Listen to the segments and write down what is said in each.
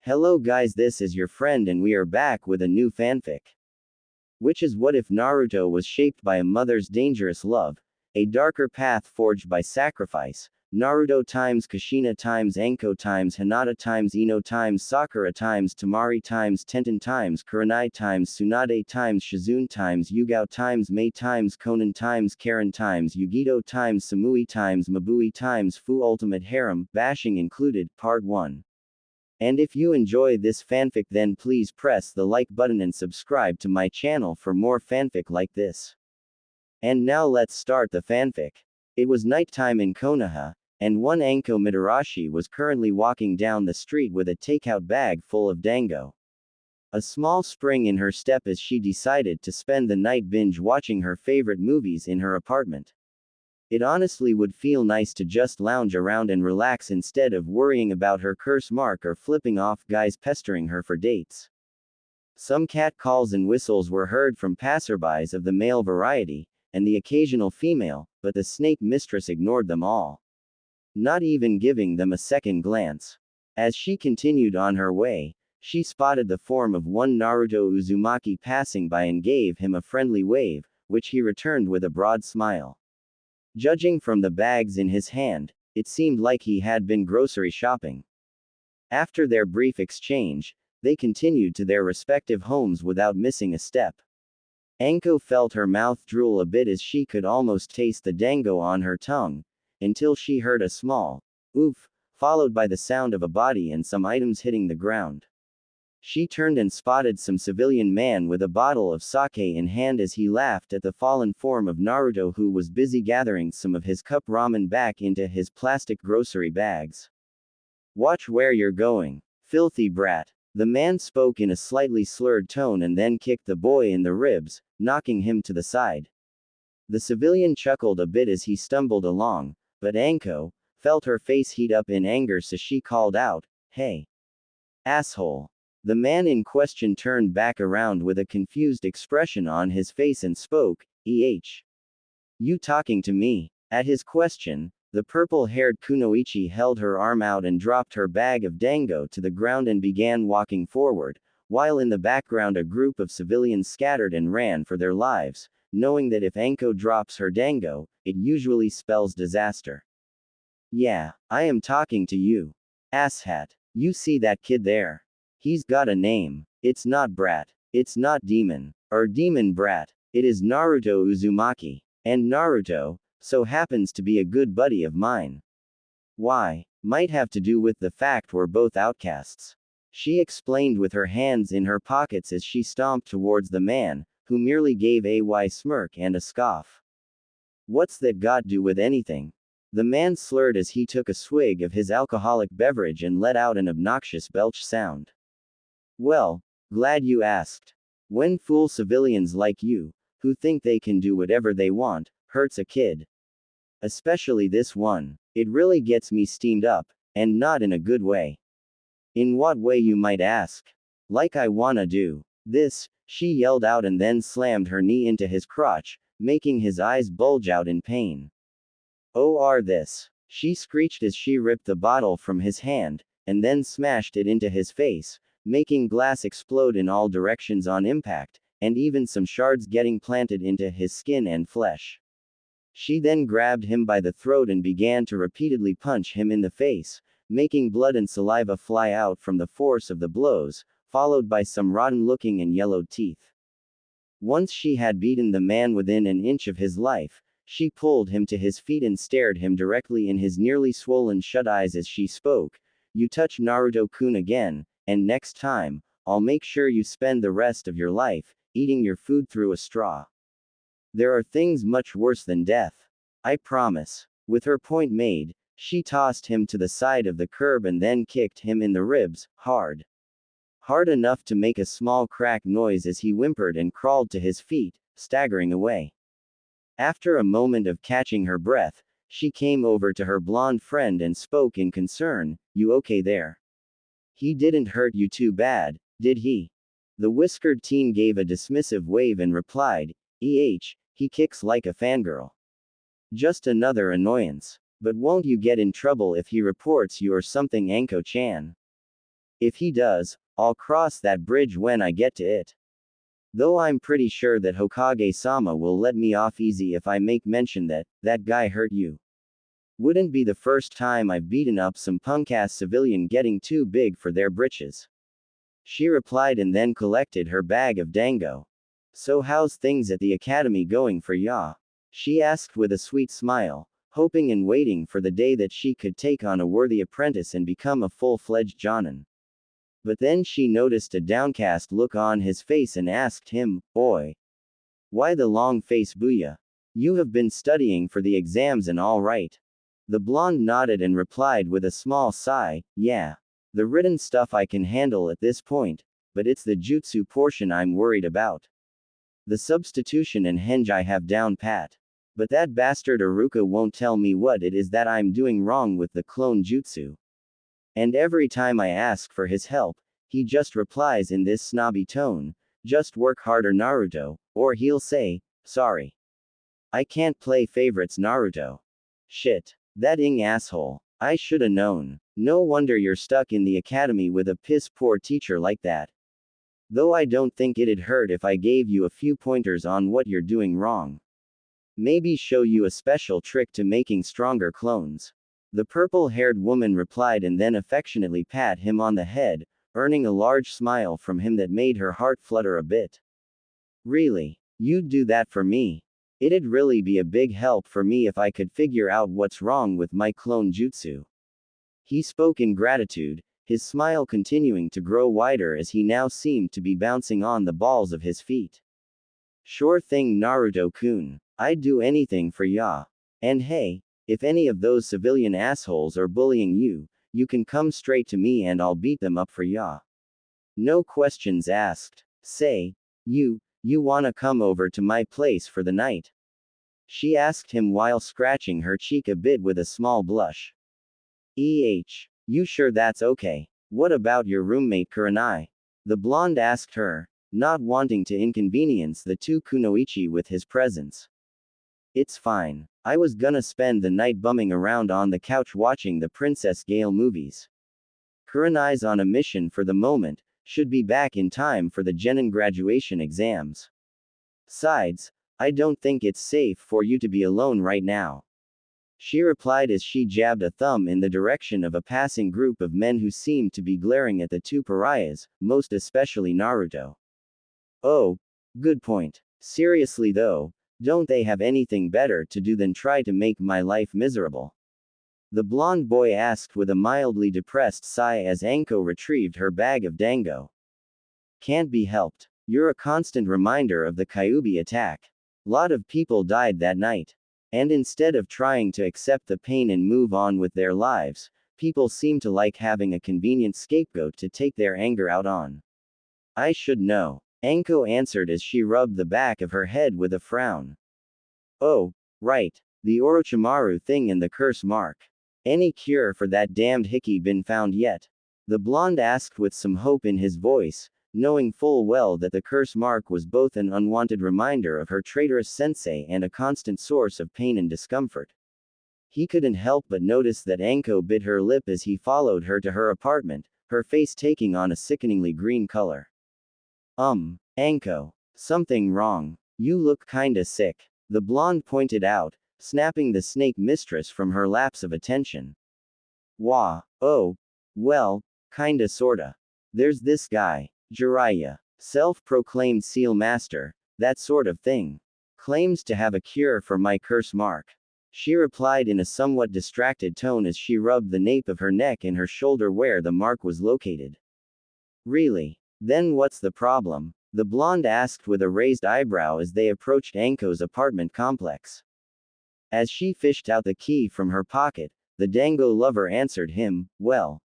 Hello guys, this is your friend and we are back with a new fanfic. Which is what if Naruto was shaped by a mother's dangerous love, a darker path forged by sacrifice, Naruto times Kushina times Anko times Hinata times Ino times Sakura times Tamari times Tenten times Kurenai times Tsunade times Shizune times Yugao times Mei times Konan times Karen times Yugito times Samui times Mabui times Fu UltimateHarem, bashing included, part 1. And if you enjoy this fanfic then please press the like button and subscribe to my channel for more fanfic like this. And now let's start the fanfic. It was nighttime in Konoha, and one Anko Mitarashi was currently walking down the street with a takeout bag full of dango. A small spring in her step as she decided to spend the night binge watching her favorite movies in her apartment. It honestly would feel nice to just lounge around and relax instead of worrying about her curse mark or flipping off guys pestering her for dates. Some cat calls and whistles were heard from passerbys of the male variety, and the occasional female, but the snake mistress ignored them all, not even giving them a second glance. As she continued on her way, she spotted the form of one Naruto Uzumaki passing by and gave him a friendly wave, which he returned with a broad smile. Judging from the bags in his hand, it seemed like he had been grocery shopping. After their brief exchange, they continued to their respective homes without missing a step. Anko felt her mouth drool a bit as she could almost taste the dango on her tongue, until she heard a small oof, followed by the sound of a body and some items hitting the ground. She turned and spotted some civilian man with a bottle of sake in hand as he laughed at the fallen form of Naruto who was busy gathering some of his cup ramen back into his plastic grocery bags. Watch where you're going, filthy brat. The man spoke in a slightly slurred tone and then kicked the boy in the ribs, knocking him to the side. The civilian chuckled a bit as he stumbled along, but Anko felt her face heat up in anger so she called out, "Hey, asshole." The man in question turned back around with a confused expression on his face and spoke, "You talking to me?" At his question, the purple-haired Kunoichi held her arm out and dropped her bag of dango to the ground and began walking forward, while in the background a group of civilians scattered and ran for their lives, knowing that if Anko drops her dango, it usually spells disaster. "Yeah, I am talking to you. Asshat. You see that kid there? He's got a name. It's not Brat. It's not Demon. Or Demon Brat. It is Naruto Uzumaki. And Naruto so happens to be a good buddy of mine. Why? Might have to do with the fact we're both outcasts," she explained with her hands in her pockets as she stomped towards the man, who merely gave a smirk and a scoff. "What's that got do with anything?" The man slurred as he took a swig of his alcoholic beverage and let out an obnoxious belch sound. "Well, glad you asked. When fool civilians like you, who think they can do whatever they want, hurts a kid. Especially this one. It really gets me steamed up, and not in a good way." "In what way you might ask?" "Like I wanna do this," she yelled out and then slammed her knee into his crotch, making his eyes bulge out in pain. "Or this," she screeched as she ripped the bottle from his hand, and then smashed it into his face, making glass explode in all directions on impact, and even some shards getting planted into his skin and flesh. She then grabbed him by the throat and began to repeatedly punch him in the face, making blood and saliva fly out from the force of the blows, followed by some rotten-looking and yellowed teeth. Once she had beaten the man within an inch of his life, she pulled him to his feet and stared him directly in his nearly swollen shut eyes as she spoke, "You touch Naruto-kun again, and next time, I'll make sure you spend the rest of your life eating your food through a straw. There are things much worse than death. I promise." With her point made, she tossed him to the side of the curb and then kicked him in the ribs, hard. Hard enough to make a small crack noise as he whimpered and crawled to his feet, staggering away. After a moment of catching her breath, she came over to her blonde friend and spoke in concern, "You okay there? He didn't hurt you too bad, did he?" The whiskered teen gave a dismissive wave and replied, He kicks like a fangirl. Just another annoyance. But won't you get in trouble if he reports you or something, Anko-chan?" If he does, I'll cross that bridge when I get to it. Though I'm pretty sure that Hokage-sama will let me off easy if I make mention that that guy hurt you. Wouldn't be the first time I've beaten up some punk-ass civilian getting too big for their britches. She replied and then collected her bag of dango. So how's things at the academy going for ya? She asked with a sweet smile, hoping and waiting for the day that she could take on a worthy apprentice and become a full-fledged jonin. But then she noticed a downcast look on his face and asked him, "Oi. Why the long face booyah? You have been studying for the exams and all right?" The blonde nodded and replied with a small sigh, "Yeah. The written stuff I can handle at this point, but it's the jutsu portion I'm worried about. The substitution and henge I have down pat. But that bastard Iruka won't tell me what it is that I'm doing wrong with the clone jutsu. And every time I ask for his help, he just replies in this snobby tone, 'Just work harder Naruto,' or he'll say, 'Sorry. I can't play favorites Naruto.' Shit. That asshole. I shoulda known. No wonder you're stuck in the academy with a piss-poor teacher like that. Though I don't think it'd hurt if I gave you a few pointers on what you're doing wrong. Maybe show you a special trick to making stronger clones." The purple-haired woman replied and then affectionately pat him on the head, earning a large smile from him that made her heart flutter a bit. "Really? You'd do that for me? It'd really be a big help for me if I could figure out what's wrong with my clone jutsu." He spoke in gratitude, his smile continuing to grow wider as he now seemed to be bouncing on the balls of his feet. "Sure thing Naruto-kun. I'd do anything for ya. And hey, if any of those civilian assholes are bullying you, you can come straight to me and I'll beat them up for ya. No questions asked. Say, you wanna come over to my place for the night?" She asked him while scratching her cheek a bit with a small blush. You sure that's okay? What about your roommate Kurenai?" The blonde asked her, not wanting to inconvenience the two kunoichi with his presence. "It's fine. I was gonna spend the night bumming around on the couch watching the Princess Gale movies. Kurenai's on a mission for the moment, should be back in time for the genin graduation exams. Besides, I don't think it's safe for you to be alone right now," she replied as she jabbed a thumb in the direction of a passing group of men who seemed to be glaring at the two pariahs, most especially Naruto. "Oh, good point. Seriously though, don't they have anything better to do than try to make my life miserable?" The blonde boy asked with a mildly depressed sigh as Anko retrieved her bag of dango. "Can't be helped. You're a constant reminder of the Kyuubi attack. Lot of people died that night. And instead of trying to accept the pain and move on with their lives, people seem to like having a convenient scapegoat to take their anger out on." "I should know," Anko answered as she rubbed the back of her head with a frown. "Oh, right. The Orochimaru thing and the curse mark. Any cure for that damned hickey been found yet?" The blonde asked with some hope in his voice, knowing full well that the curse mark was both an unwanted reminder of her traitorous sensei and a constant source of pain and discomfort. He couldn't help but notice that Anko bit her lip as he followed her to her apartment, her face taking on a sickeningly green color. Anko. Something wrong. You look kinda sick," the blonde pointed out, snapping the snake mistress from her lapse of attention. "Wah, oh. Well, kinda sorta. There's this guy, Jiraiya, self-proclaimed seal master, that sort of thing. Claims to have a cure for my curse mark," she replied in a somewhat distracted tone as she rubbed the nape of her neck and her shoulder where the mark was located. "Really? Then what's the problem?" the blonde asked with a raised eyebrow as they approached Anko's apartment complex. As she fished out the key from her pocket, the dango lover answered him, "Well,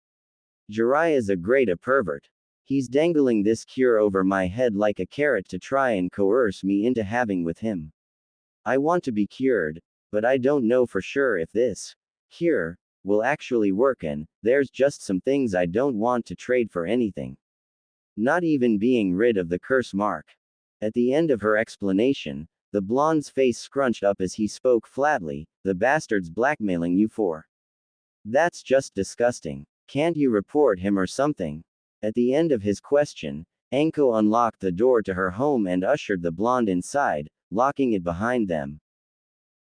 Jiraiya's a great a pervert. He's dangling this cure over my head like a carrot to try and coerce me into having with him. I want to be cured, but I don't know for sure if this cure will actually work, and there's just some things I don't want to trade for anything. Not even being rid of the curse mark." At the end of her explanation, the blonde's face scrunched up as he spoke flatly, "The bastard's blackmailing you for. That's just disgusting. Can't you report him or something?" At the end of his question, Anko unlocked the door to her home and ushered the blonde inside, locking it behind them.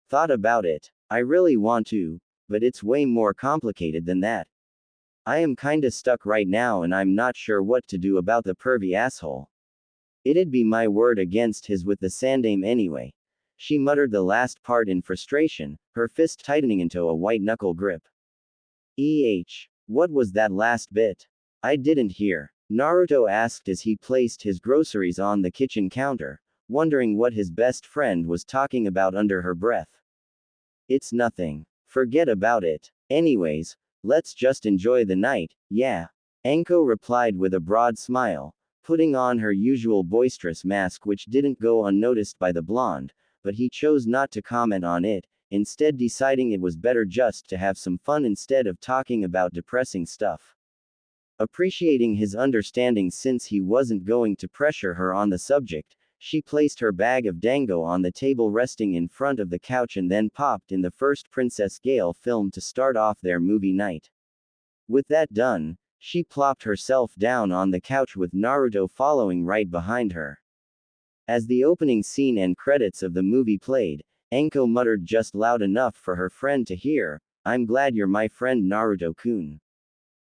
Thought about it. I really want to, but it's way more complicated than that. I am kinda stuck right now and I'm not sure what to do about the pervy asshole. It'd be my word against his with the sandame anyway. She muttered the last part in frustration, her fist tightening into a white-knuckle grip. What was that last bit? I didn't hear. Naruto asked as he placed his groceries on the kitchen counter, wondering what his best friend was talking about under her breath. It's nothing. Forget about it. Anyways, let's just enjoy the night, yeah. Anko replied with a broad smile, putting on her usual boisterous mask which didn't go unnoticed by the blonde, but he chose not to comment on it, instead deciding it was better just to have some fun instead of talking about depressing stuff. Appreciating his understanding since he wasn't going to pressure her on the subject, she placed her bag of dango on the table resting in front of the couch and then popped in the first Princess Gale film to start off their movie night. With that done, she plopped herself down on the couch with Naruto following right behind her. As the opening scene and credits of the movie played, Anko muttered just loud enough for her friend to hear, "I'm glad you're my friend Naruto-kun.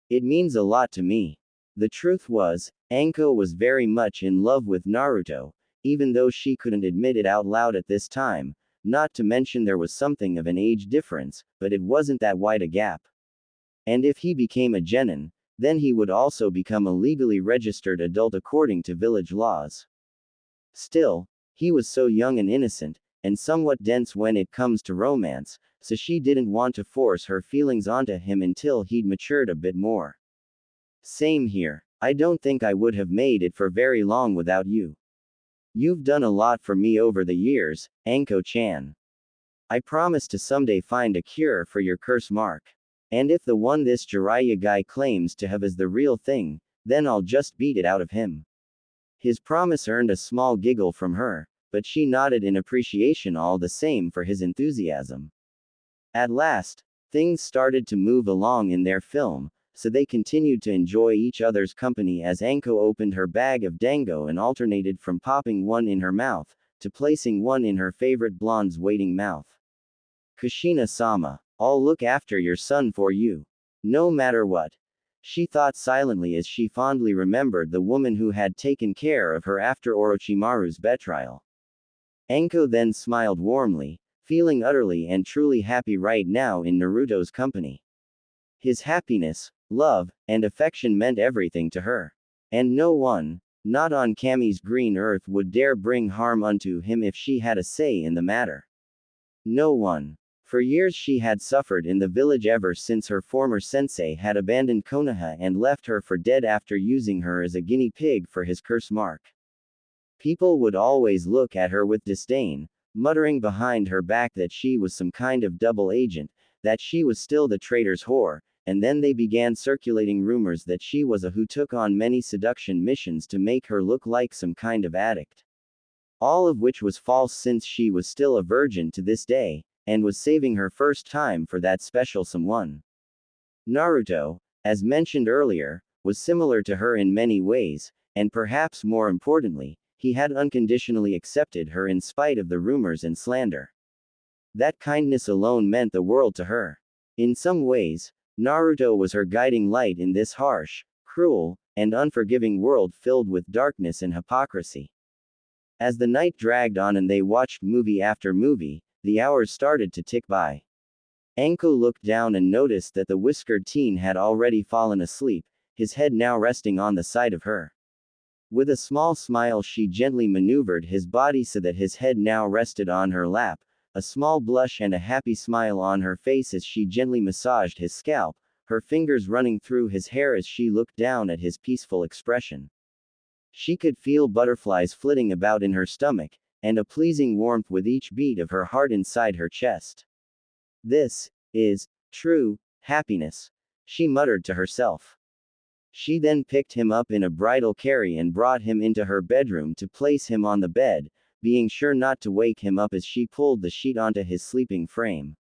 It means a lot to me." The truth was, Anko was very much in love with Naruto, even though she couldn't admit it out loud at this time, not to mention there was something of an age difference, but it wasn't that wide a gap. And if he became a genin, then he would also become a legally registered adult according to village laws. Still, he was so young and innocent, and somewhat dense when it comes to romance, so she didn't want to force her feelings onto him until he'd matured a bit more. Same here. I don't think I would have made it for very long without you. You've done a lot for me over the years, Anko-chan. I promise to someday find a cure for your curse mark. And if the one this Jiraiya guy claims to have is the real thing, then I'll just beat it out of him. His promise earned a small giggle from her, but she nodded in appreciation all the same for his enthusiasm. At last, things started to move along in their film, so they continued to enjoy each other's company as Anko opened her bag of dango and alternated from popping one in her mouth, to placing one in her favorite blonde's waiting mouth. Kushina-sama, I'll look after your son for you. No matter what. She thought silently as she fondly remembered the woman who had taken care of her after Orochimaru's betrayal. Anko then smiled warmly, feeling utterly and truly happy right now in Naruto's company. His happiness, love, and affection meant everything to her. And no one, not on Kami's green earth, would dare bring harm unto him if she had a say in the matter. No one. For years she had suffered in the village ever since her former sensei had abandoned Konoha and left her for dead after using her as a guinea pig for his curse mark. People would always look at her with disdain, muttering behind her back that she was some kind of double agent, that she was still the traitor's whore, and then they began circulating rumors that she was a who took on many seduction missions to make her look like some kind of addict. All of which was false since she was still a virgin to this day, and was saving her first time for that special someone. Naruto, as mentioned earlier, was similar to her in many ways, and perhaps more importantly, he had unconditionally accepted her in spite of the rumors and slander. That kindness alone meant the world to her. In some ways, Naruto was her guiding light in this harsh, cruel, and unforgiving world filled with darkness and hypocrisy. As the night dragged on and they watched movie after movie, the hours started to tick by. Anko looked down and noticed that the whiskered teen had already fallen asleep, his head now resting on the side of her. With a small smile she gently maneuvered his body so that his head now rested on her lap, a small blush and a happy smile on her face as she gently massaged his scalp, her fingers running through his hair as she looked down at his peaceful expression. She could feel butterflies flitting about in her stomach, and a pleasing warmth with each beat of her heart inside her chest. This is true happiness, she muttered to herself. She then picked him up in a bridal carry and brought him into her bedroom to place him on the bed, being sure not to wake him up as she pulled the sheet onto his sleeping frame.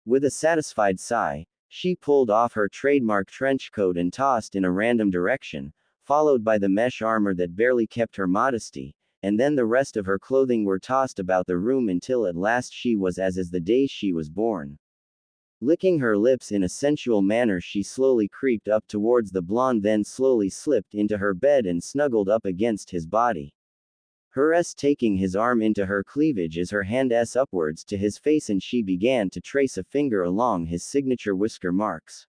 With a satisfied sigh, she pulled off her trademark trench coat and tossed in a random direction, followed by the mesh armor that barely kept her modesty, and then the rest of her clothing were tossed about the room until at last she was as the day she was born. Licking her lips in a sensual manner, she slowly creeped up towards the blonde, then slowly slipped into her bed and snuggled up against his body. Her taking his arm into her cleavage as her hand upwards to his face, and she began to trace a finger along his signature whisker marks.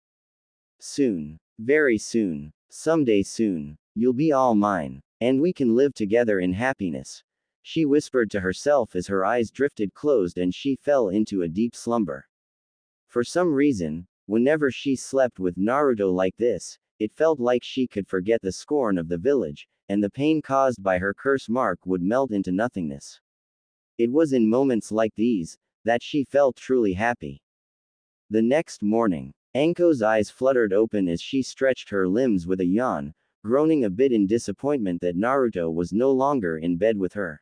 Soon. Very soon. Someday soon. You'll be all mine. And we can live together in happiness. She whispered to herself as her eyes drifted closed and she fell into a deep slumber. For some reason, whenever she slept with Naruto like this, it felt like she could forget the scorn of the village, and the pain caused by her curse mark would melt into nothingness. It was in moments like these that she felt truly happy. The next morning, Anko's eyes fluttered open as she stretched her limbs with a yawn, groaning a bit in disappointment that Naruto was no longer in bed with her.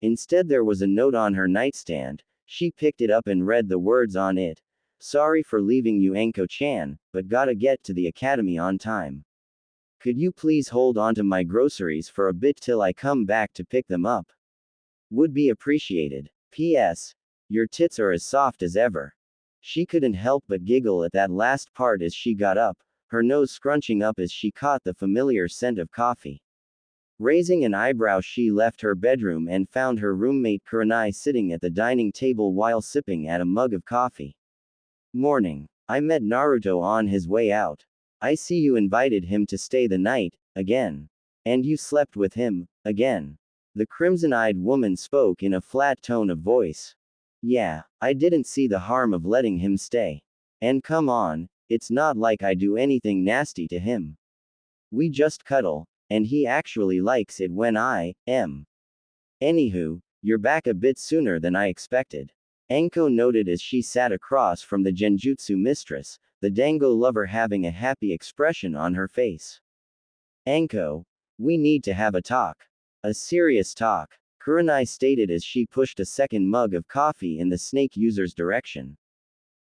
Instead, there was a note on her nightstand. She picked it up and read the words on it. Sorry for leaving you, Anko-chan, but gotta get to the academy on time. Could you please hold on to my groceries for a bit till I come back to pick them up? Would be appreciated. P.S. Your tits are as soft as ever. She couldn't help but giggle at that last part as she got up, her nose scrunching up as she caught the familiar scent of coffee. Raising an eyebrow, she left her bedroom and found her roommate Kurenai sitting at the dining table while sipping at a mug of coffee. Morning. I met Naruto on his way out. I see you invited him to stay the night, again. And you slept with him, again. The crimson-eyed woman spoke in a flat tone of voice. Yeah, I didn't see the harm of letting him stay. And come on, it's not like I do anything nasty to him. We just cuddle, and he actually likes it when I am. Anywho, you're back a bit sooner than I expected. Anko noted as she sat across from the Genjutsu mistress, the Dango lover having a happy expression on her face. Anko, we need to have a talk. A serious talk, Kurenai stated as she pushed a second mug of coffee in the snake user's direction.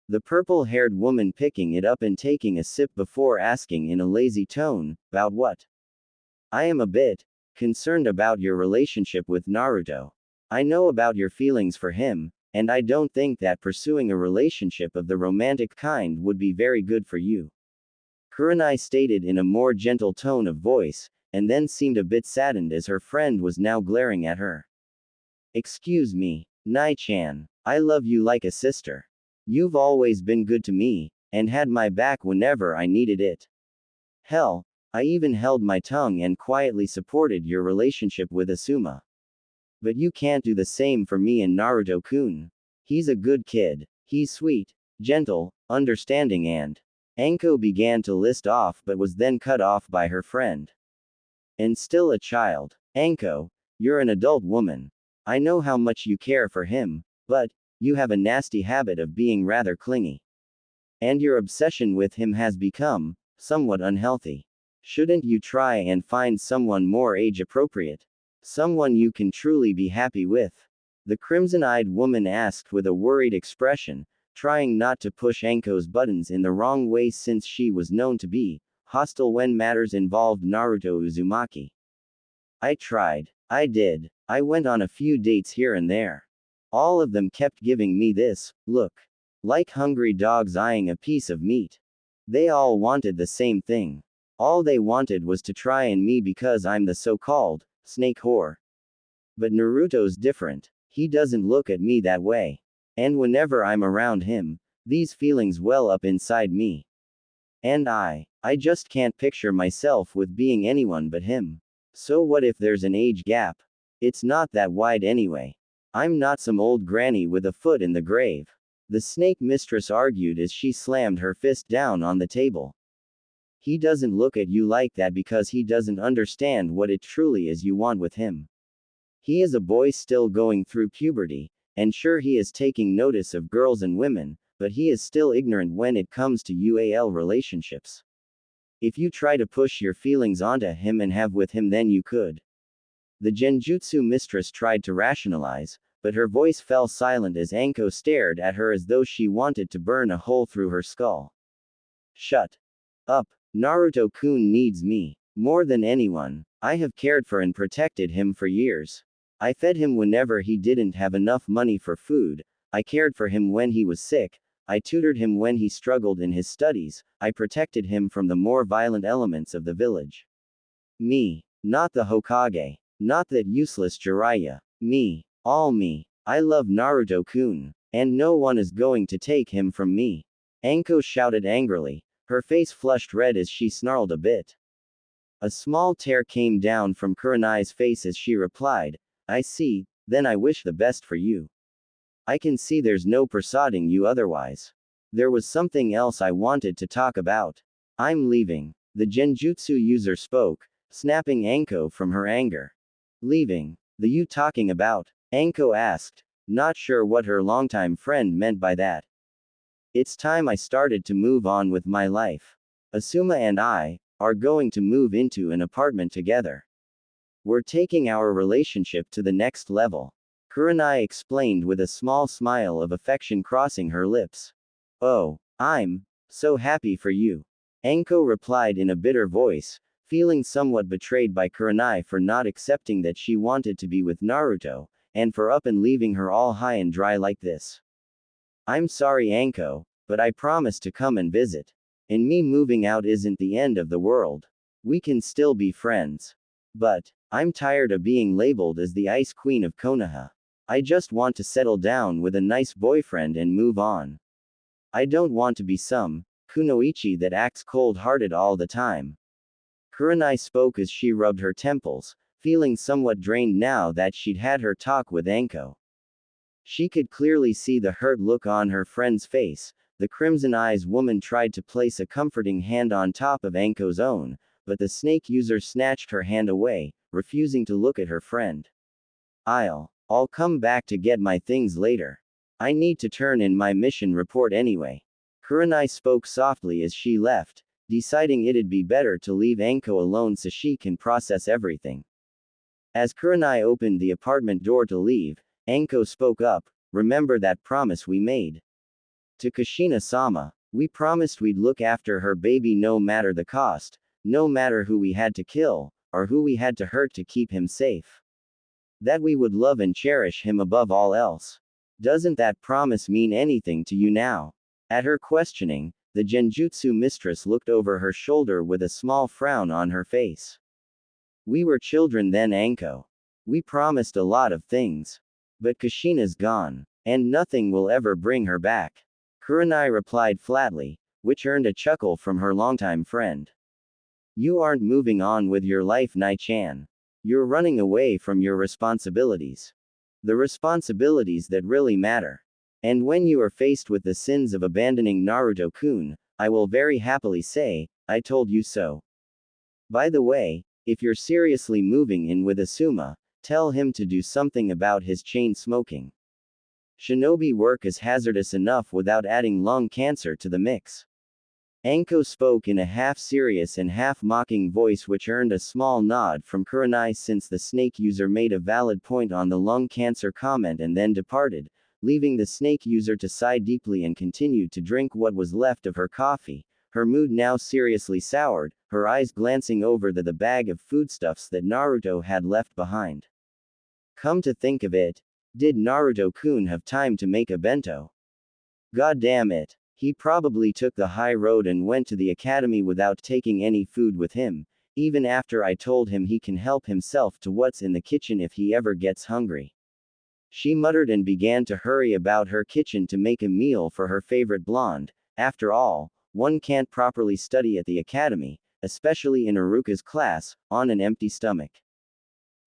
The purple-haired woman picking it up and taking a sip before asking in a lazy tone, about what? I am a bit concerned about your relationship with Naruto. I know about your feelings for him, and I don't think that pursuing a relationship of the romantic kind would be very good for you. Kurenai stated in a more gentle tone of voice, and then seemed a bit saddened as her friend was now glaring at her. Excuse me, Nai-chan, I love you like a sister. You've always been good to me, and had my back whenever I needed it. Hell, I even held my tongue and quietly supported your relationship with Asuma. But you can't do the same for me and Naruto-kun. He's a good kid. He's sweet, gentle, understanding and... Anko began to list off but was then cut off by her friend. And still a child. Anko, you're an adult woman. I know how much you care for him, but you have a nasty habit of being rather clingy. And your obsession with him has become somewhat unhealthy. Shouldn't you try and find someone more age-appropriate? Someone you can truly be happy with? The crimson-eyed woman asked with a worried expression, trying not to push Anko's buttons in the wrong way since she was known to be hostile when matters involved Naruto Uzumaki. I tried. I did. I went on a few dates here and there. All of them kept giving me this look. Like hungry dogs eyeing a piece of meat. They all wanted the same thing. All they wanted was to try and me because I'm the so-called snake whore. But Naruto's different. He doesn't look at me that way. And whenever I'm around him, these feelings well up inside me. And I just can't picture myself with being anyone but him. So what if there's an age gap? It's not that wide anyway. I'm not some old granny with a foot in the grave. The snake mistress argued as she slammed her fist down on the table. He doesn't look at you like that because he doesn't understand what it truly is you want with him. He is a boy still going through puberty, and sure he is taking notice of girls and women, but he is still ignorant when it comes to UAL relationships. If you try to push your feelings onto him and have with him, then you could. The Genjutsu mistress tried to rationalize, but her voice fell silent as Anko stared at her as though she wanted to burn a hole through her skull. Shut up. Naruto-kun needs me. More than anyone, I have cared for and protected him for years. I fed him whenever he didn't have enough money for food, I cared for him when he was sick, I tutored him when he struggled in his studies, I protected him from the more violent elements of the village. Me. Not the Hokage. Not that useless Jiraiya. Me. All me. I love Naruto-kun. And no one is going to take him from me. Anko shouted angrily. Her face flushed red as she snarled a bit. A small tear came down from Kurenai's face as she replied, I see, then I wish the best for you. I can see there's no persuading you otherwise. There was something else I wanted to talk about. I'm leaving. The genjutsu user spoke, snapping Anko from her anger. Leaving? The you talking about? Anko asked, not sure what her longtime friend meant by that. It's time I started to move on with my life. Asuma and I are going to move into an apartment together. We're taking our relationship to the next level. Kurenai explained with a small smile of affection crossing her lips. Oh, I'm so happy for you. Anko replied in a bitter voice, feeling somewhat betrayed by Kurenai for not accepting that she wanted to be with Naruto, and for up and leaving her all high and dry like this. I'm sorry Anko, but I promise to come and visit. And me moving out isn't the end of the world. We can still be friends. But I'm tired of being labeled as the Ice Queen of Konoha. I just want to settle down with a nice boyfriend and move on. I don't want to be some kunoichi that acts cold-hearted all the time. Kurenai spoke as she rubbed her temples, feeling somewhat drained now that she'd had her talk with Anko. She could clearly see the hurt look on her friend's face. The crimson eyes woman tried to place a comforting hand on top of Anko's own, but the snake user snatched her hand away, refusing to look at her friend. I'll come back to get my things later. I need to turn in my mission report anyway. Kurenai spoke softly as she left, deciding it'd be better to leave Anko alone so she can process everything. As Kurenai opened the apartment door to leave, Anko spoke up, remember that promise we made? To Kushina-sama, we promised we'd look after her baby no matter the cost, no matter who we had to kill, or who we had to hurt to keep him safe. That we would love and cherish him above all else. Doesn't that promise mean anything to you now? At her questioning, the genjutsu mistress looked over her shoulder with a small frown on her face. We were children then Anko. We promised a lot of things. But Kushina's gone. And nothing will ever bring her back. Kurenai replied flatly, which earned a chuckle from her longtime friend. You aren't moving on with your life Nai-chan. You're running away from your responsibilities. The responsibilities that really matter. And when you are faced with the sins of abandoning Naruto-kun, I will very happily say, I told you so. By the way, if you're seriously moving in with Asuma, tell him to do something about his chain smoking. Shinobi work is hazardous enough without adding lung cancer to the mix. Anko spoke in a half-serious and half-mocking voice which earned a small nod from Kurenai since the snake user made a valid point on the lung cancer comment and then departed, leaving the snake user to sigh deeply and continued to drink what was left of her coffee, her mood now seriously soured, her eyes glancing over the bag of foodstuffs that Naruto had left behind. Come to think of it, did Naruto-kun have time to make a bento? God damn it. He probably took the high road and went to the academy without taking any food with him, even after I told him he can help himself to what's in the kitchen if he ever gets hungry. She muttered and began to hurry about her kitchen to make a meal for her favorite blonde. After all, one can't properly study at the academy, especially in Iruka's class, on an empty stomach.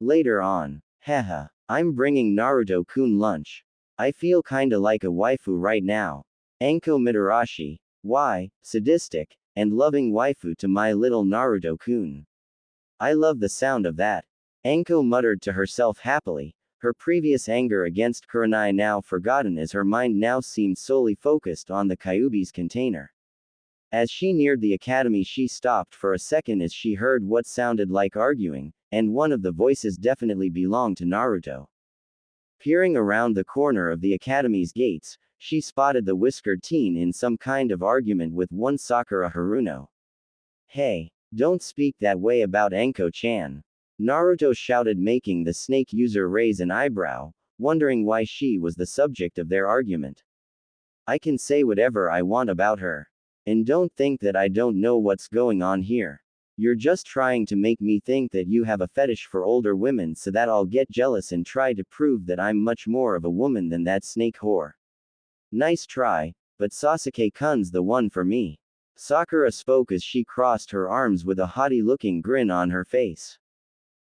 Later on. Haha. I'm bringing Naruto-kun lunch. I feel kinda like a waifu right now. Anko Mitarashi. Why, sadistic, and loving waifu to my little Naruto-kun. I love the sound of that. Anko muttered to herself happily, her previous anger against Kurenai now forgotten as her mind now seemed solely focused on the Kyuubi's container. As she neared the academy she stopped for a second as she heard what sounded like arguing, and one of the voices definitely belonged to Naruto. Peering around the corner of the academy's gates, she spotted the whiskered teen in some kind of argument with one Sakura Haruno. Hey, Don't speak that way about Anko-chan. Naruto shouted, making the snake user raise an eyebrow, wondering why she was the subject of their argument. I can say whatever I want about her. And don't think that I don't know what's going on here. You're just trying to make me think that you have a fetish for older women so that I'll get jealous and try to prove that I'm much more of a woman than that snake whore. Nice try, but Sasuke-kun's the one for me. Sakura spoke as she crossed her arms with a haughty-looking grin on her face.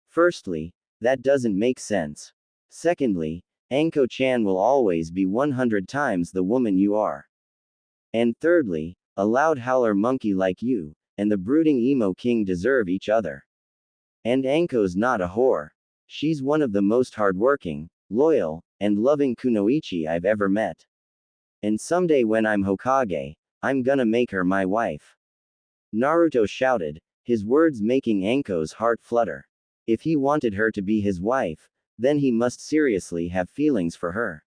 Firstly, that doesn't make sense. Secondly, Anko-chan will always be 100 times the woman you are. And thirdly, a loud howler monkey like you, and the brooding emo king deserve each other. And Anko's not a whore. She's one of the most hardworking, loyal, and loving kunoichi I've ever met. And someday when I'm Hokage, I'm gonna make her my wife. Naruto shouted, his words making Anko's heart flutter. If he wanted her to be his wife, then he must seriously have feelings for her.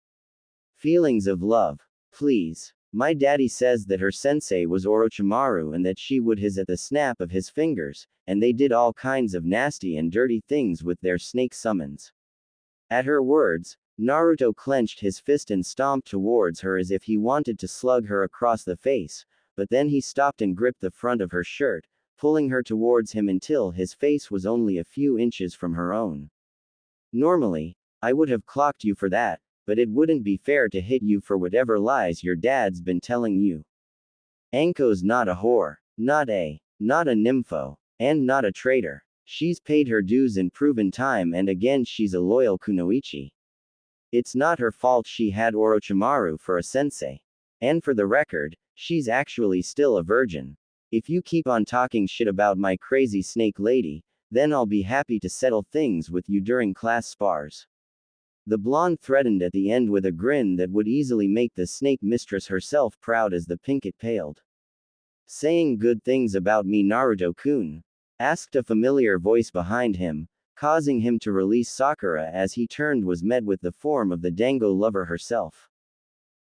Feelings of love. Please. My daddy says that her sensei was Orochimaru and that she would his at the snap of his fingers, and they did all kinds of nasty and dirty things with their snake summons. At her words, Naruto clenched his fist and stomped towards her as if he wanted to slug her across the face, but then he stopped and gripped the front of her shirt, pulling her towards him until his face was only a few inches from her own. Normally, I would have clocked you for that, but it wouldn't be fair to hit you for whatever lies your dad's been telling you. Anko's not a whore, not a nympho, and not a traitor. She's paid her dues and proven time and again she's a loyal kunoichi. It's not her fault she had Orochimaru for a sensei. And for the record, she's actually still a virgin. If you keep on talking shit about my crazy snake lady, then I'll be happy to settle things with you during class spars. The blonde threatened at the end with a grin that would easily make the snake mistress herself proud as the pinkett paled. Saying good things about me, Naruto-kun? Asked a familiar voice behind him, causing him to release Sakura as he turned was met with the form of the Dango lover herself.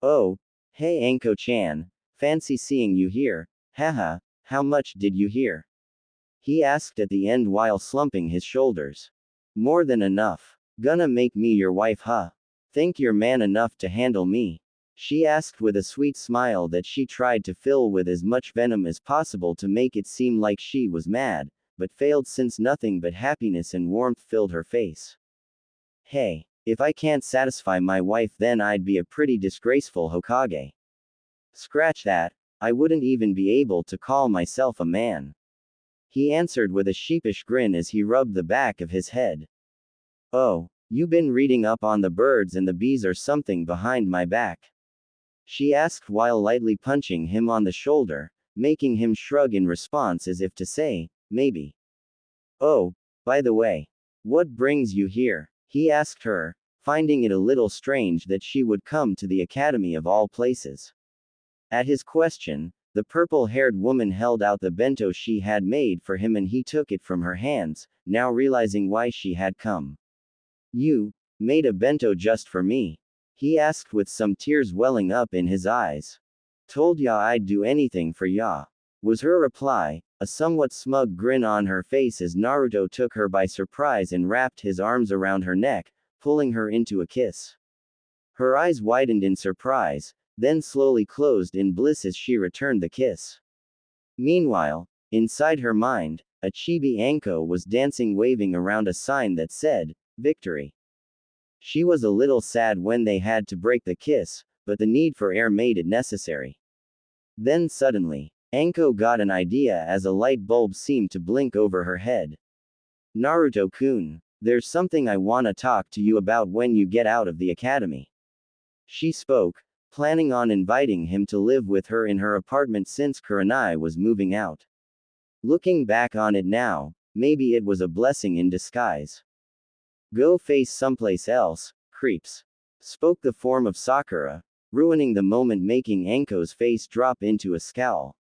Oh, hey Anko-chan, fancy seeing you here, haha, how much did you hear? He asked at the end while slumping his shoulders. More than enough. Gonna make me your wife, huh? Think you're man enough to handle me? She asked with a sweet smile that she tried to fill with as much venom as possible to make it seem like she was mad, but failed since nothing but happiness and warmth filled her face. Hey, if I can't satisfy my wife then I'd be a pretty disgraceful Hokage. Scratch that, I wouldn't even be able to call myself a man. He answered with a sheepish grin as he rubbed the back of his head. Oh, you been reading up on the birds and the bees or something behind my back? She asked while lightly punching him on the shoulder, making him shrug in response as if to say, maybe. Oh, by the way, what brings you here? He asked her, finding it a little strange that she would come to the academy of all places. At his question, the purple-haired woman held out the bento she had made for him and he took it from her hands, now realizing why she had come. You made a bento just for me? He asked with some tears welling up in his eyes. Told ya I'd do anything for ya, was her reply, a somewhat smug grin on her face as Naruto took her by surprise and wrapped his arms around her neck, pulling her into a kiss. Her eyes widened in surprise, then slowly closed in bliss as she returned the kiss. Meanwhile, inside her mind, a chibi Anko was dancing waving around a sign that said, Victory. She was a little sad when they had to break the kiss, but the need for air made it necessary. Then suddenly, Anko got an idea as a light bulb seemed to blink over her head. Naruto-kun, there's something I wanna talk to you about when you get out of the academy. She spoke, planning on inviting him to live with her in her apartment since Kurenai was moving out. Looking back on it now, maybe it was a blessing in disguise. Go face someplace else, creeps. Spoke the form of Sakura, ruining the moment making Anko's face drop into a scowl.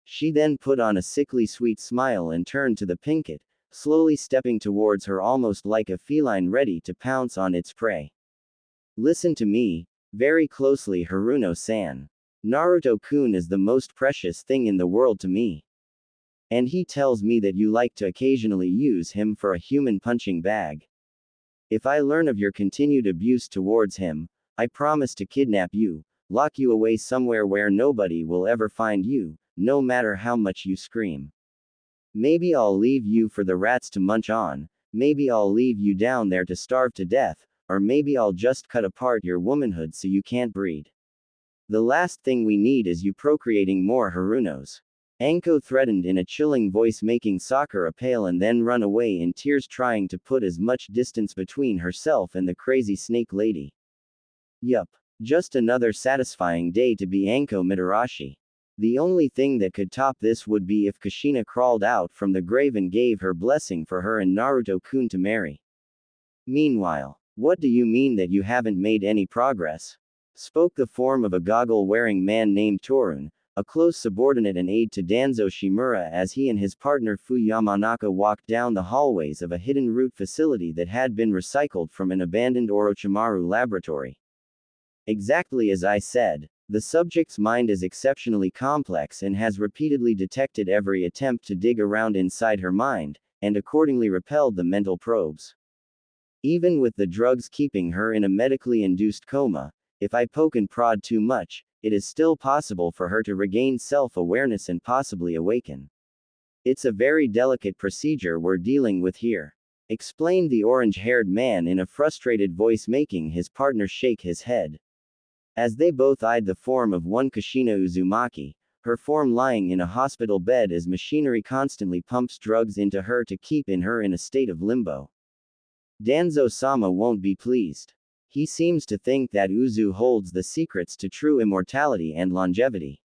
She then put on a sickly sweet smile and turned to the pinkett, slowly stepping towards her almost like a feline ready to pounce on its prey. Listen to me, very closely Haruno-san. Naruto-kun is the most precious thing in the world to me. And he tells me that you like to occasionally use him for a human punching bag. If I learn of your continued abuse towards him, I promise to kidnap you, lock you away somewhere where nobody will ever find you, no matter how much you scream. Maybe I'll leave you for the rats to munch on, maybe I'll leave you down there to starve to death, or maybe I'll just cut apart your womanhood so you can't breed. The last thing we need is you procreating more Harunos. Anko threatened in a chilling voice, making Sakura pale and then run away in tears, trying to put as much distance between herself and the crazy snake lady. Yup. Just another satisfying day to be Anko Mitarashi. The only thing that could top this would be if Kushina crawled out from the grave and gave her blessing for her and Naruto-kun to marry. Meanwhile, what do you mean that you haven't made any progress? Spoke the form of a goggle-wearing man named Torun, a close subordinate and aide to Danzo Shimura, as he and his partner Fu Yamanaka walked down the hallways of a hidden root facility that had been recycled from an abandoned Orochimaru laboratory. Exactly as I said, the subject's mind is exceptionally complex and has repeatedly detected every attempt to dig around inside her mind, and accordingly repelled the mental probes. Even with the drugs keeping her in a medically induced coma, if I poke and prod too much, it is still possible for her to regain self-awareness and possibly awaken. It's a very delicate procedure we're dealing with here, explained the orange-haired man in a frustrated voice, making his partner shake his head. As they both eyed the form of one Kushina Uzumaki, her form lying in a hospital bed as machinery constantly pumps drugs into her to keep her in a state of limbo. Danzo-sama won't be pleased. He seems to think that Uzu holds the secrets to true immortality and longevity.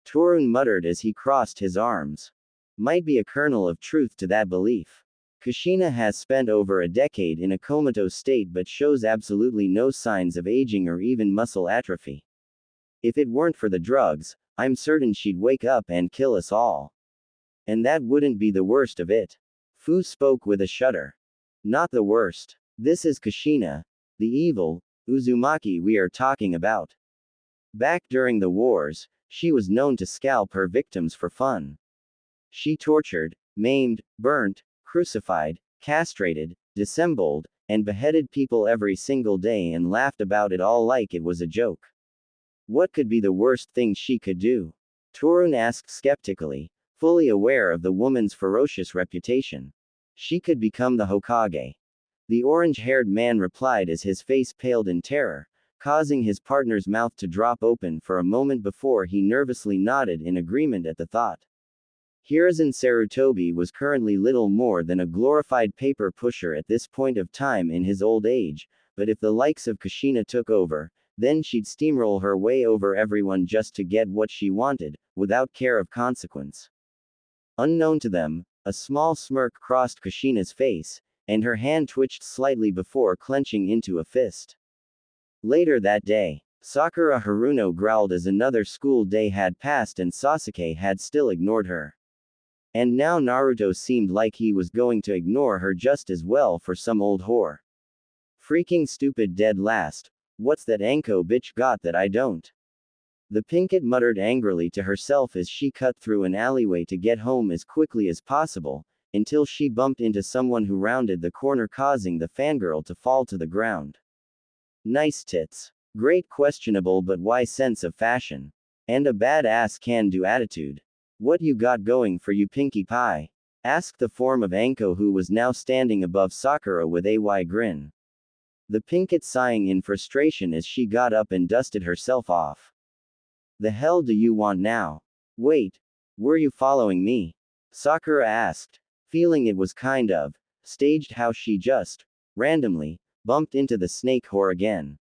Torun muttered as he crossed his arms. Might be a kernel of truth to that belief. Kushina has spent over a decade in a comatose state but shows absolutely no signs of aging or even muscle atrophy. If it weren't for the drugs, I'm certain she'd wake up and kill us all. And that wouldn't be the worst of it. Fu spoke with a shudder. Not the worst. This is Kushina, the evil Uzumaki we are talking about. Back during the wars, she was known to scalp her victims for fun. She tortured, maimed, burnt, crucified, castrated, dissembled, and beheaded people every single day and laughed about it all like it was a joke. What could be the worst thing she could do? Torun asked skeptically, fully aware of the woman's ferocious reputation. She could become the Hokage. The orange-haired man replied as his face paled in terror, causing his partner's mouth to drop open for a moment before he nervously nodded in agreement at the thought. Hiruzen Sarutobi was currently little more than a glorified paper pusher at this point of time in his old age, but if the likes of Kushina took over, then she'd steamroll her way over everyone just to get what she wanted, without care of consequence. Unknown to them, a small smirk crossed Kushina's face, and her hand twitched slightly before clenching into a fist. Later that day, Sakura Haruno growled as another school day had passed and Sasuke had still ignored her. And now Naruto seemed like he was going to ignore her just as well for some old whore. Freaking stupid dead last, what's that Anko bitch got that I don't? The Pinkett muttered angrily to herself as she cut through an alleyway to get home as quickly as possible, until she bumped into someone who rounded the corner, causing the fangirl to fall to the ground. Nice tits. Great questionable but wise sense of fashion. And a badass can-do attitude. What you got going for you, Pinkie Pie? Asked the form of Anko, who was now standing above Sakura with a wry grin. The Pinkett sighing in frustration as she got up and dusted herself off. The hell do you want now? Wait. Were you following me? Sakura asked, feeling it was kind of staged how she just randomly bumped into the snake whore again.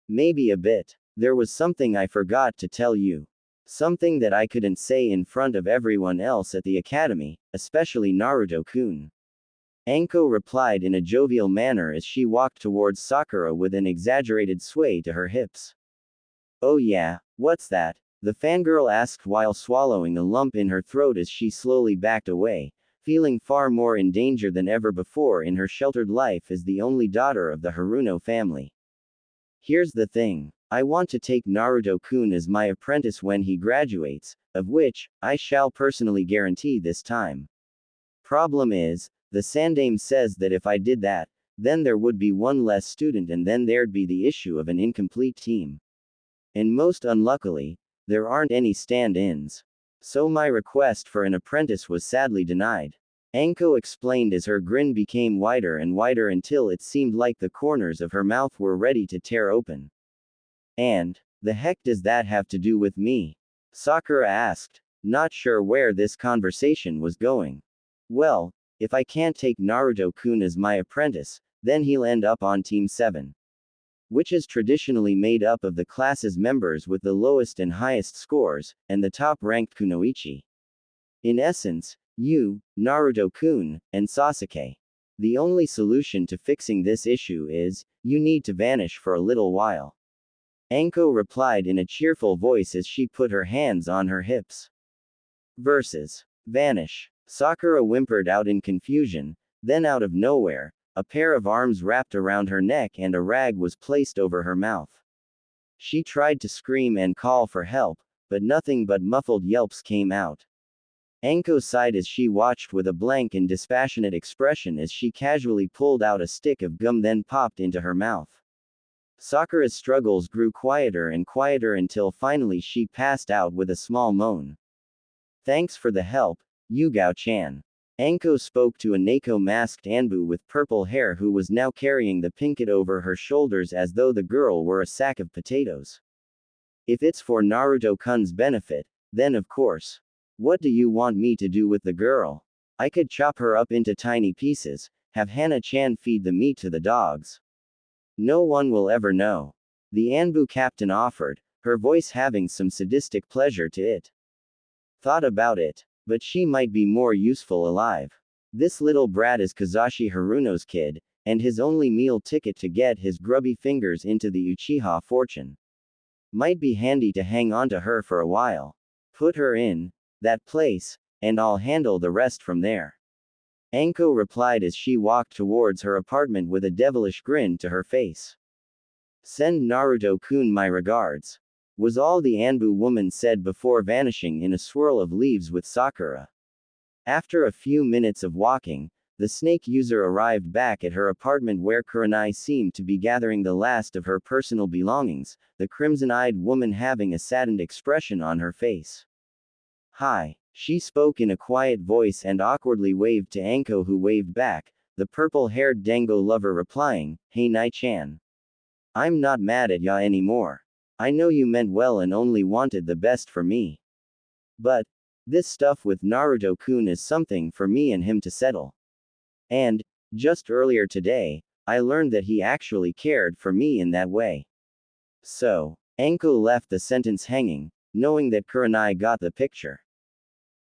Maybe a bit. There was something I forgot to tell you. Something that I couldn't say in front of everyone else at the academy, especially Naruto-kun. Anko replied in a jovial manner as she walked towards Sakura with an exaggerated sway to her hips. Oh yeah, what's that? The fangirl asked while swallowing a lump in her throat as she slowly backed away, feeling far more in danger than ever before in her sheltered life as the only daughter of the Haruno family. Here's the thing. I want to take Naruto-kun as my apprentice when he graduates, of which, I shall personally guarantee this time. Problem is, the Sandame says that if I did that, then there would be one less student and then there'd be the issue of an incomplete team. And most unluckily, there aren't any stand-ins. So my request for an apprentice was sadly denied. Anko explained as her grin became wider and wider until it seemed like the corners of her mouth were ready to tear open. And, the heck does that have to do with me? Sakura asked, not sure where this conversation was going. Well, if I can't take Naruto-kun as my apprentice, then he'll end up on Team 7. Which is traditionally made up of the class's members with the lowest and highest scores, and the top-ranked kunoichi. In essence, you, Naruto-kun, and Sasuke. The only solution to fixing this issue is, you need to vanish for a little while. Anko replied in a cheerful voice as she put her hands on her hips. Versus. Vanish. Sakura whimpered out in confusion, then out of nowhere, a pair of arms wrapped around her neck and a rag was placed over her mouth. She tried to scream and call for help, but nothing but muffled yelps came out. Anko sighed as she watched with a blank and dispassionate expression as she casually pulled out a stick of gum then popped into her mouth. Sakura's struggles grew quieter and quieter until finally she passed out with a small moan. Thanks for the help, Yugao-chan. Anko spoke to a Neko-masked Anbu with purple hair who was now carrying the pinket over her shoulders as though the girl were a sack of potatoes. If it's for Naruto-kun's benefit, then of course. What do you want me to do with the girl? I could chop her up into tiny pieces, have Hana-chan feed the meat to the dogs. No one will ever know. The Anbu captain offered, her voice having some sadistic pleasure to it. Thought about it. But she might be more useful alive. This little brat is Kazashi Haruno's kid, and his only meal ticket to get his grubby fingers into the Uchiha fortune. Might be handy to hang on to her for a while. Put her in that place, and I'll handle the rest from there. Anko replied as she walked towards her apartment with a devilish grin to her face. Send Naruto-kun my regards, was all the Anbu woman said before vanishing in a swirl of leaves with Sakura. After a few minutes of walking, the snake user arrived back at her apartment where Kurenai seemed to be gathering the last of her personal belongings, the crimson-eyed woman having a saddened expression on her face. Hi. She spoke in a quiet voice and awkwardly waved to Anko who waved back, the purple-haired dango lover replying, Hey Nai-chan. I'm not mad at ya anymore. I know you meant well and only wanted the best for me. But, this stuff with Naruto-kun is something for me and him to settle. And, just earlier today, I learned that he actually cared for me in that way. So, Anko left the sentence hanging, knowing that Kurenai got the picture.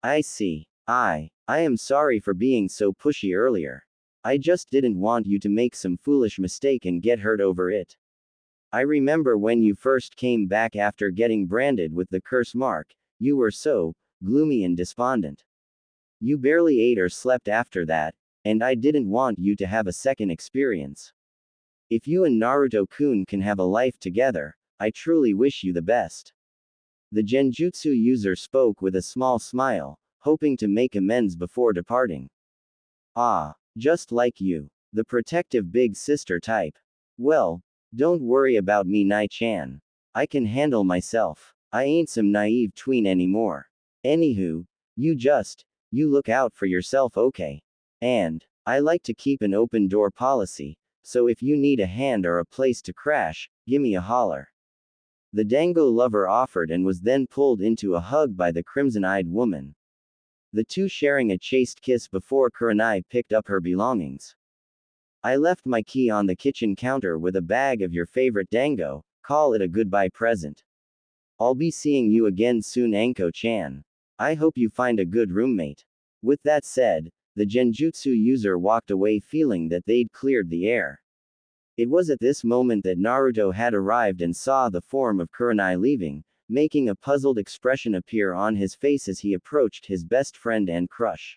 I see. I am sorry for being so pushy earlier. I just didn't want you to make some foolish mistake and get hurt over it. I remember when you first came back after getting branded with the curse mark, you were so gloomy and despondent. You barely ate or slept after that, and I didn't want you to have a second experience. If you and Naruto-kun can have a life together, I truly wish you the best. The genjutsu user spoke with a small smile, hoping to make amends before departing. Ah, just like you. The protective big sister type. Well, don't worry about me Nai-chan. I can handle myself. I ain't some naive tween anymore. Anywho, you look out for yourself okay? And, I like to keep an open door policy, so if you need a hand or a place to crash, gimme a holler. The dango lover offered and was then pulled into a hug by the crimson-eyed woman. The two sharing a chaste kiss before Kurenai picked up her belongings. I left my key on the kitchen counter with a bag of your favorite dango, call it a goodbye present. I'll be seeing you again soon Anko-chan. I hope you find a good roommate. With that said, the genjutsu user walked away feeling that they'd cleared the air. It was at this moment that Naruto had arrived and saw the form of Kurenai leaving, making a puzzled expression appear on his face as he approached his best friend and crush.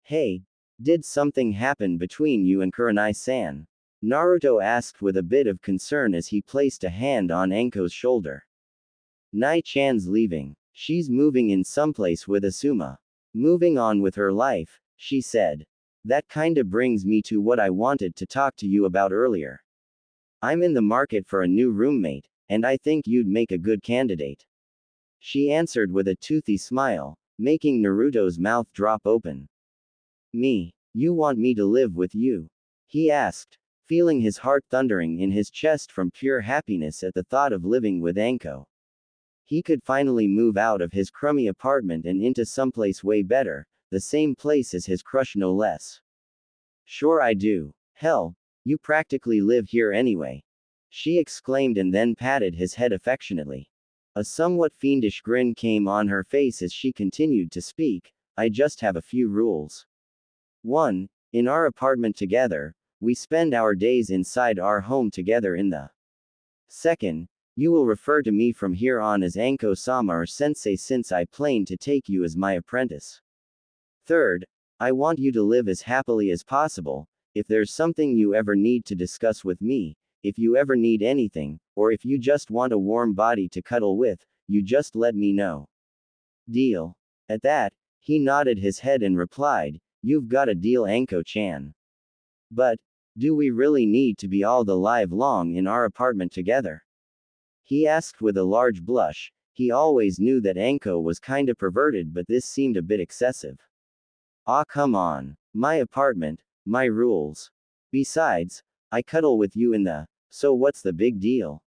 Hey, did something happen between you and Kurenai-san? Naruto asked with a bit of concern as he placed a hand on Anko's shoulder. Nai-chan's leaving. She's moving in someplace with Asuma. Moving on with her life, she said. That kinda brings me to what I wanted to talk to you about earlier. I'm in the market for a new roommate, and I think you'd make a good candidate. She answered with a toothy smile, making Naruto's mouth drop open. Me? You want me to live with you? He asked, feeling his heart thundering in his chest from pure happiness at the thought of living with Anko. He could finally move out of his crummy apartment and into someplace way better, the same place as his crush no less. Sure I do. Hell, you practically live here anyway. She exclaimed and then patted his head affectionately. A somewhat fiendish grin came on her face as she continued to speak. I just have a few rules. 1. In our apartment together, we spend our days inside our home together in the. 2nd, you will refer to me from here on as Anko-sama or Sensei since I plan to take you as my apprentice. 3rd, I want you to live as happily as possible. If there's something you ever need to discuss with me, if you ever need anything, or if you just want a warm body to cuddle with, you just let me know. Deal. At that, he nodded his head and replied, You've got a deal, Anko-chan. But, do we really need to be all the live long in our apartment together? He asked with a large blush. He always knew that Anko was kinda perverted, but this seemed a bit excessive. Ah, come on. My apartment, my rules. Besides, I cuddle with you in the, so what's the big deal?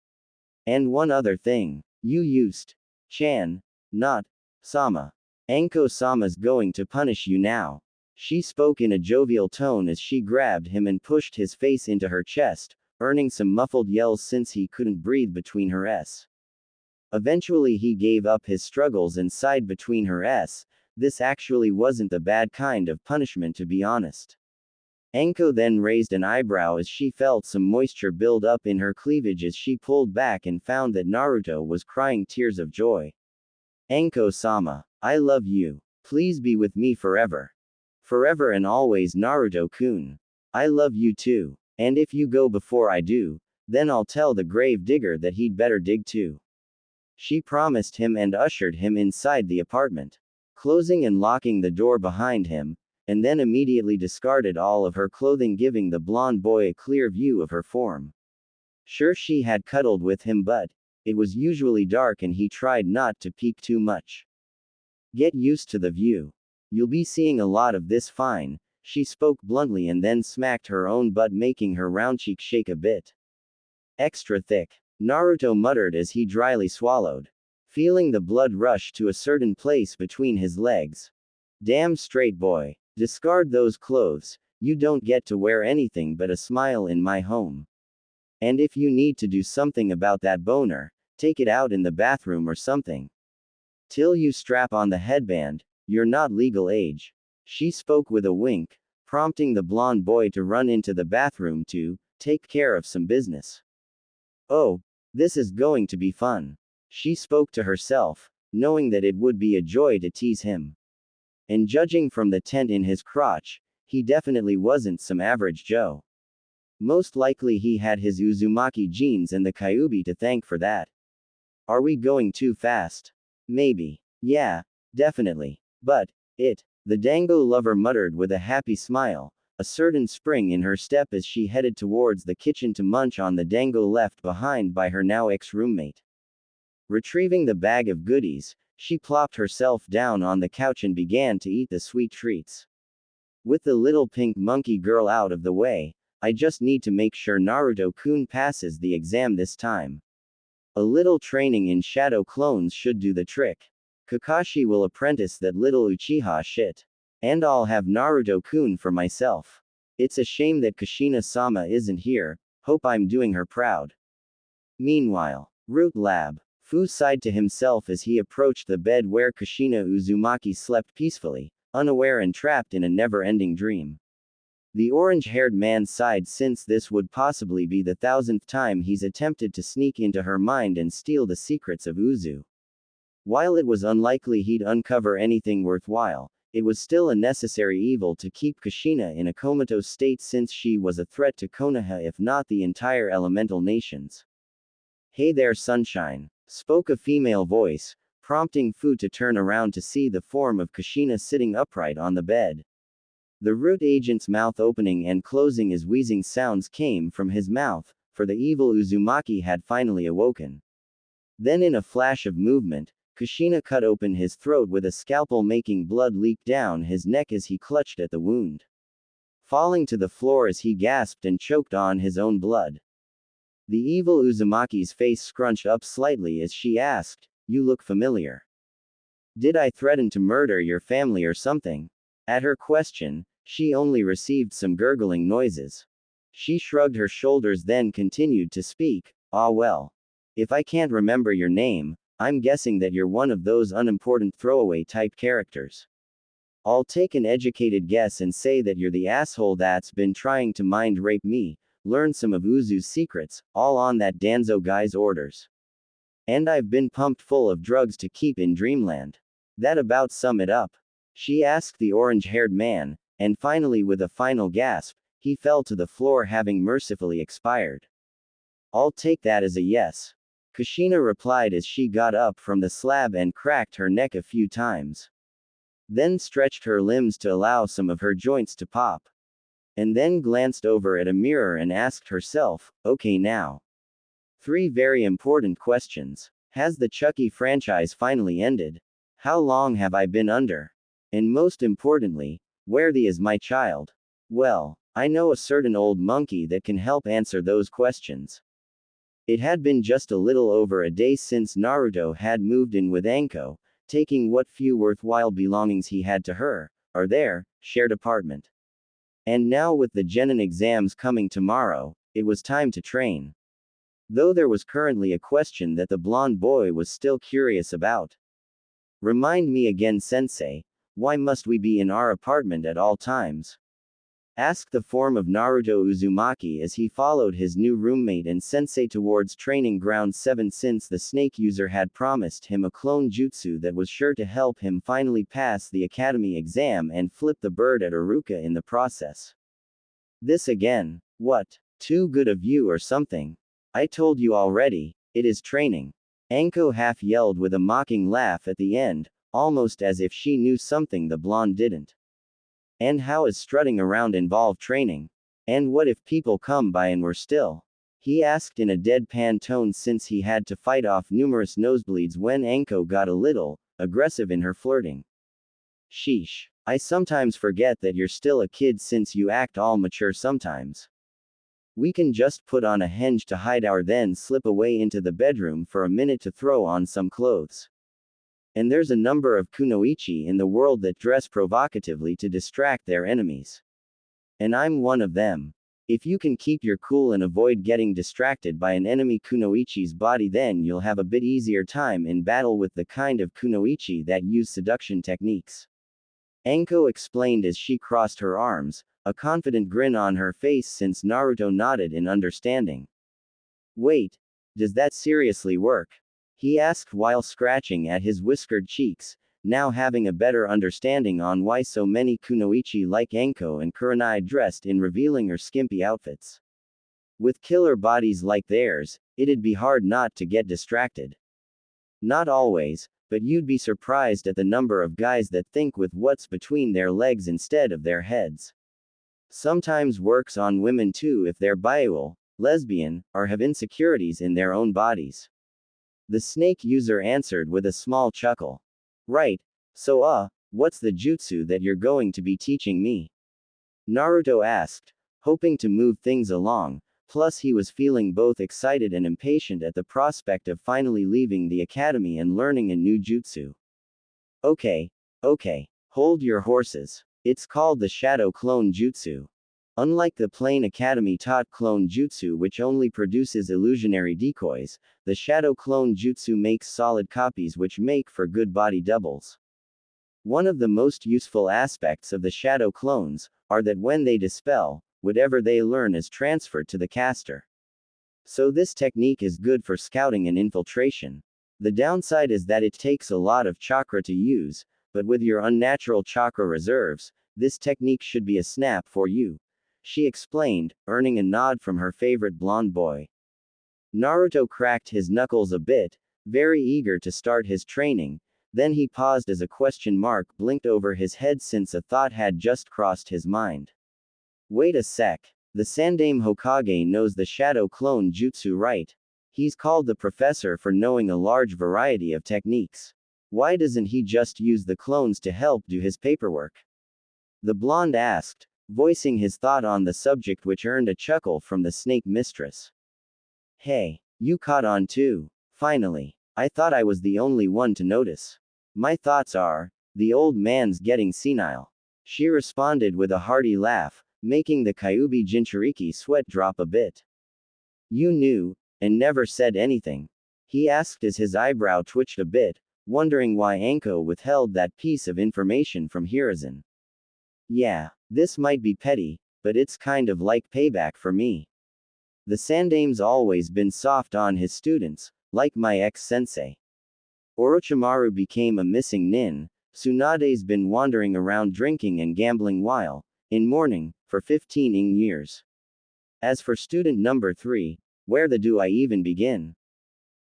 And one other thing. You used Chan, not Sama. Anko-sama's going to punish you now. She spoke in a jovial tone as she grabbed him and pushed his face into her chest, earning some muffled yells since he couldn't breathe between her s. Eventually he gave up his struggles and sighed between her s. This actually wasn't the bad kind of punishment, to be honest. Anko then raised an eyebrow as she felt some moisture build up in her cleavage as she pulled back and found that Naruto was crying tears of joy. Anko-sama, I love you. Please be with me forever. Forever and always, Naruto-kun. I love you too. And if you go before I do, then I'll tell the grave digger that he'd better dig too. She promised him and ushered him inside the apartment, closing and locking the door behind him, and then immediately discarded all of her clothing, giving the blonde boy a clear view of her form. Sure, she had cuddled with him, but it was usually dark and he tried not to peek too much. Get used to the view. You'll be seeing a lot of this, fine. She spoke bluntly and then smacked her own butt, making her round cheek shake a bit. Extra thick. Naruto muttered as he dryly swallowed, feeling the blood rush to a certain place between his legs. Damn straight, boy. Discard those clothes. You don't get to wear anything but a smile in my home. And if you need to do something about that boner, take it out in the bathroom or something. Till you strap on the headband, you're not legal age. She spoke with a wink, prompting the blonde boy to run into the bathroom to take care of some business. Oh, this is going to be fun. She spoke to herself, knowing that it would be a joy to tease him. And judging from the tent in his crotch, he definitely wasn't some average Joe. Most likely he had his Uzumaki genes and the Kyuubi to thank for that. Are we going too fast? Maybe. Yeah, definitely. But the Dango lover muttered with a happy smile, a certain spring in her step as she headed towards the kitchen to munch on the dango left behind by her now ex-roommate. Retrieving the bag of goodies, she plopped herself down on the couch and began to eat the sweet treats. With the little pink monkey girl out of the way, I just need to make sure Naruto-kun passes the exam this time. A little training in shadow clones should do the trick. Kakashi will apprentice that little Uchiha shit. And I'll have Naruto-kun for myself. It's a shame that Kushina-sama isn't here. Hope I'm doing her proud. Meanwhile, Root Lab. Fu sighed to himself as he approached the bed where Kushina Uzumaki slept peacefully, unaware and trapped in a never-ending dream. The orange-haired man sighed since this would possibly be the 1000th time he's attempted to sneak into her mind and steal the secrets of Uzu. While it was unlikely he'd uncover anything worthwhile, it was still a necessary evil to keep Kushina in a comatose state since she was a threat to Konoha if not the entire elemental nations. "Hey there, sunshine," spoke a female voice, prompting Fu to turn around to see the form of Kushina sitting upright on the bed. The root agent's mouth opening and closing as wheezing sounds came from his mouth, for the evil Uzumaki had finally awoken. Then in a flash of movement, Kushina cut open his throat with a scalpel, making blood leak down his neck as he clutched at the wound, falling to the floor as he gasped and choked on his own blood. The evil Uzumaki's face scrunched up slightly as she asked, "You look familiar. Did I threaten to murder your family or something?" At her question, she only received some gurgling noises. She shrugged her shoulders then continued to speak, "Ah well. If I can't remember your name, I'm guessing that you're one of those unimportant throwaway type characters. I'll take an educated guess and say that you're the asshole that's been trying to mind rape me, learn some of Uzu's secrets, all on that Danzo guy's orders. And I've been pumped full of drugs to keep in dreamland. That about sum it up?" She asked the orange-haired man, and finally with a final gasp, he fell to the floor having mercifully expired. "I'll take that as a yes," Kushina replied as she got up from the slab and cracked her neck a few times. Then stretched her limbs to allow some of her joints to pop. And then glanced over at a mirror and asked herself, "Okay now. 3 very important questions. Has the Chucky franchise finally ended? How long have I been under? And most importantly, where is my child?" Well, I know a certain old monkey that can help answer those questions. It had been just a little over a day since Naruto had moved in with Anko, taking what few worthwhile belongings he had to her, or their shared apartment. And now with the Genin exams coming tomorrow, it was time to train. Though there was currently a question that the blonde boy was still curious about. "Remind me again, sensei, why must we be in our apartment at all times?" asked the form of Naruto Uzumaki as he followed his new roommate and sensei towards training ground 7 since the snake user had promised him a clone jutsu that was sure to help him finally pass the academy exam and flip the bird at Iruka in the process. "This again? What? Too good of you or something? I told you already, it is training." Anko half yelled with a mocking laugh at the end, almost as if she knew something the blonde didn't. "And how is strutting around involve training? And what if people come by and we're still?" he asked in a deadpan tone since he had to fight off numerous nosebleeds when Anko got a little aggressive in her flirting. "Sheesh. I sometimes forget that you're still a kid since you act all mature sometimes. We can just put on a henge to hide our then slip away into the bedroom for a minute to throw on some clothes. And there's a number of kunoichi in the world that dress provocatively to distract their enemies. And I'm one of them. If you can keep your cool and avoid getting distracted by an enemy kunoichi's body, then you'll have a bit easier time in battle with the kind of kunoichi that use seduction techniques." Anko explained as she crossed her arms, a confident grin on her face since Naruto nodded in understanding. "Wait. Does that seriously work?" he asked while scratching at his whiskered cheeks, now having a better understanding on why so many kunoichi like Anko and Kurenai dressed in revealing or skimpy outfits. With killer bodies like theirs, it'd be hard not to get distracted. "Not always, but you'd be surprised at the number of guys that think with what's between their legs instead of their heads. Sometimes works on women too if they're bisexual, lesbian, or have insecurities in their own bodies." The snake user answered with a small chuckle. "Right. So what's the jutsu that you're going to be teaching me?" Naruto asked, hoping to move things along, plus he was feeling both excited and impatient at the prospect of finally leaving the academy and learning a new jutsu. Okay. Hold your horses. It's called the Shadow Clone Jutsu. Unlike the plain academy-taught clone jutsu which only produces illusionary decoys, the Shadow Clone Jutsu makes solid copies which make for good body doubles. One of the most useful aspects of the Shadow Clones are that when they dispel, whatever they learn is transferred to the caster. So this technique is good for scouting and infiltration. The downside is that it takes a lot of chakra to use, but with your unnatural chakra reserves, this technique should be a snap for you, she explained, earning a nod from her favorite blonde boy. Naruto cracked his knuckles a bit, very eager to start his training, then he paused as a question mark blinked over his head since a thought had just crossed his mind. Wait a sec. The Sandaime Hokage knows the shadow clone jutsu, right? He's called the professor for knowing a large variety of techniques. Why doesn't he just use the clones to help do his paperwork? The blonde asked, voicing his thought on the subject, which earned a chuckle from the snake mistress. Hey, you caught on too. Finally. I thought I was the only one to notice. My thoughts are, the old man's getting senile. She responded with a hearty laugh, making the Kyuubi Jinchuriki sweat drop a bit. You knew, and never said anything? He asked as his eyebrow twitched a bit, wondering why Anko withheld that piece of information from Hiruzen. Yeah, this might be petty, but it's kind of like payback for me. The Sandaime's always been soft on his students, like my ex-sensei. Orochimaru became a missing nin. Tsunade's been wandering around drinking and gambling while, in mourning, for 15 years. As for student number 3, where the do I even begin?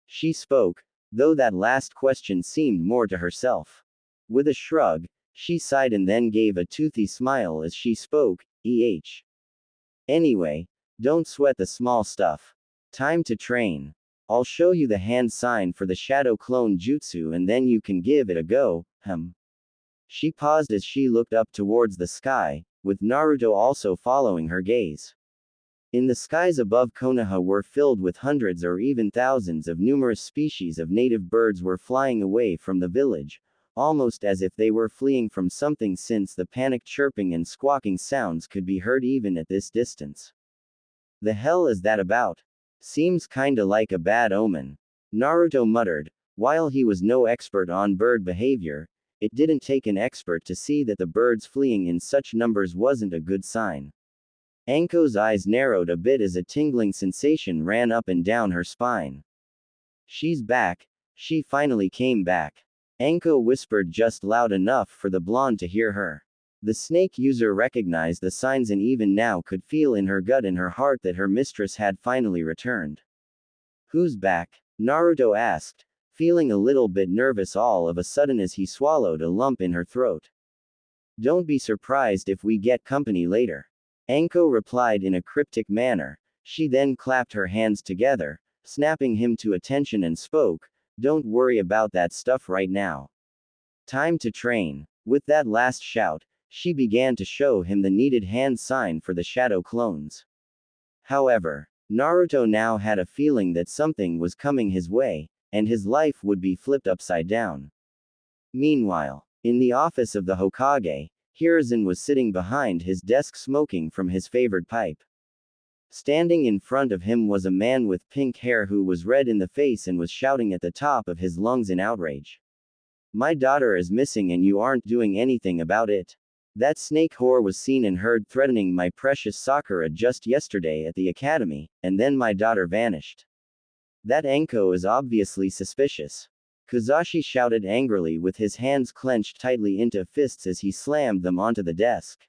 She spoke, though that last question seemed more to herself. With a shrug, she sighed and then gave a toothy smile as she spoke, Anyway, don't sweat the small stuff. Time to train. I'll show you the hand sign for the shadow clone jutsu and then you can give it a go, She paused as she looked up towards the sky, with Naruto also following her gaze. In the skies above, Konoha were filled with hundreds or even thousands of numerous species of native birds were flying away from the village, almost as if they were fleeing from something, since the panicked chirping and squawking sounds could be heard even at this distance. The hell is that about? Seems kinda like a bad omen. Naruto muttered. While he was no expert on bird behavior, it didn't take an expert to see that the birds fleeing in such numbers wasn't a good sign. Anko's eyes narrowed a bit as a tingling sensation ran up and down her spine. She's back. She finally came back. Anko whispered just loud enough for the blonde to hear her. The snake user recognized the signs and even now could feel in her gut and her heart that her mistress had finally returned. Who's back? Naruto asked, feeling a little bit nervous all of a sudden as he swallowed a lump in her throat. Don't be surprised if we get company later. Anko replied in a cryptic manner. She then clapped her hands together, snapping him to attention and spoke, don't worry about that stuff right now. Time to train. With that last shout, she began to show him the needed hand sign for the shadow clones. However, Naruto now had a feeling that something was coming his way, and his life would be flipped upside down. Meanwhile, in the office of the Hokage, Hiruzen was sitting behind his desk smoking from his favored pipe. Standing in front of him was a man with pink hair who was red in the face and was shouting at the top of his lungs in outrage. My daughter is missing and you aren't doing anything about it. That snake whore was seen and heard threatening my precious Sakura just yesterday at the academy, and then my daughter vanished. That Anko is obviously suspicious. Kazashi shouted angrily with his hands clenched tightly into fists as he slammed them onto the desk.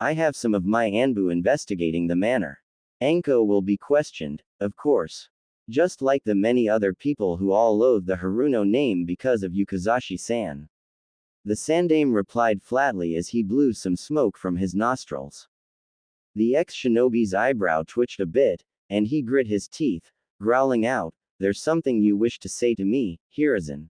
I have some of my Anbu investigating the matter. Anko will be questioned, of course. Just like the many other people who all loathe the Haruno name because of Yukazashi-san. The Sandaime replied flatly as he blew some smoke from his nostrils. The ex-shinobi's eyebrow twitched a bit, and he grit his teeth, growling out, there's something you wish to say to me, Hiruzen.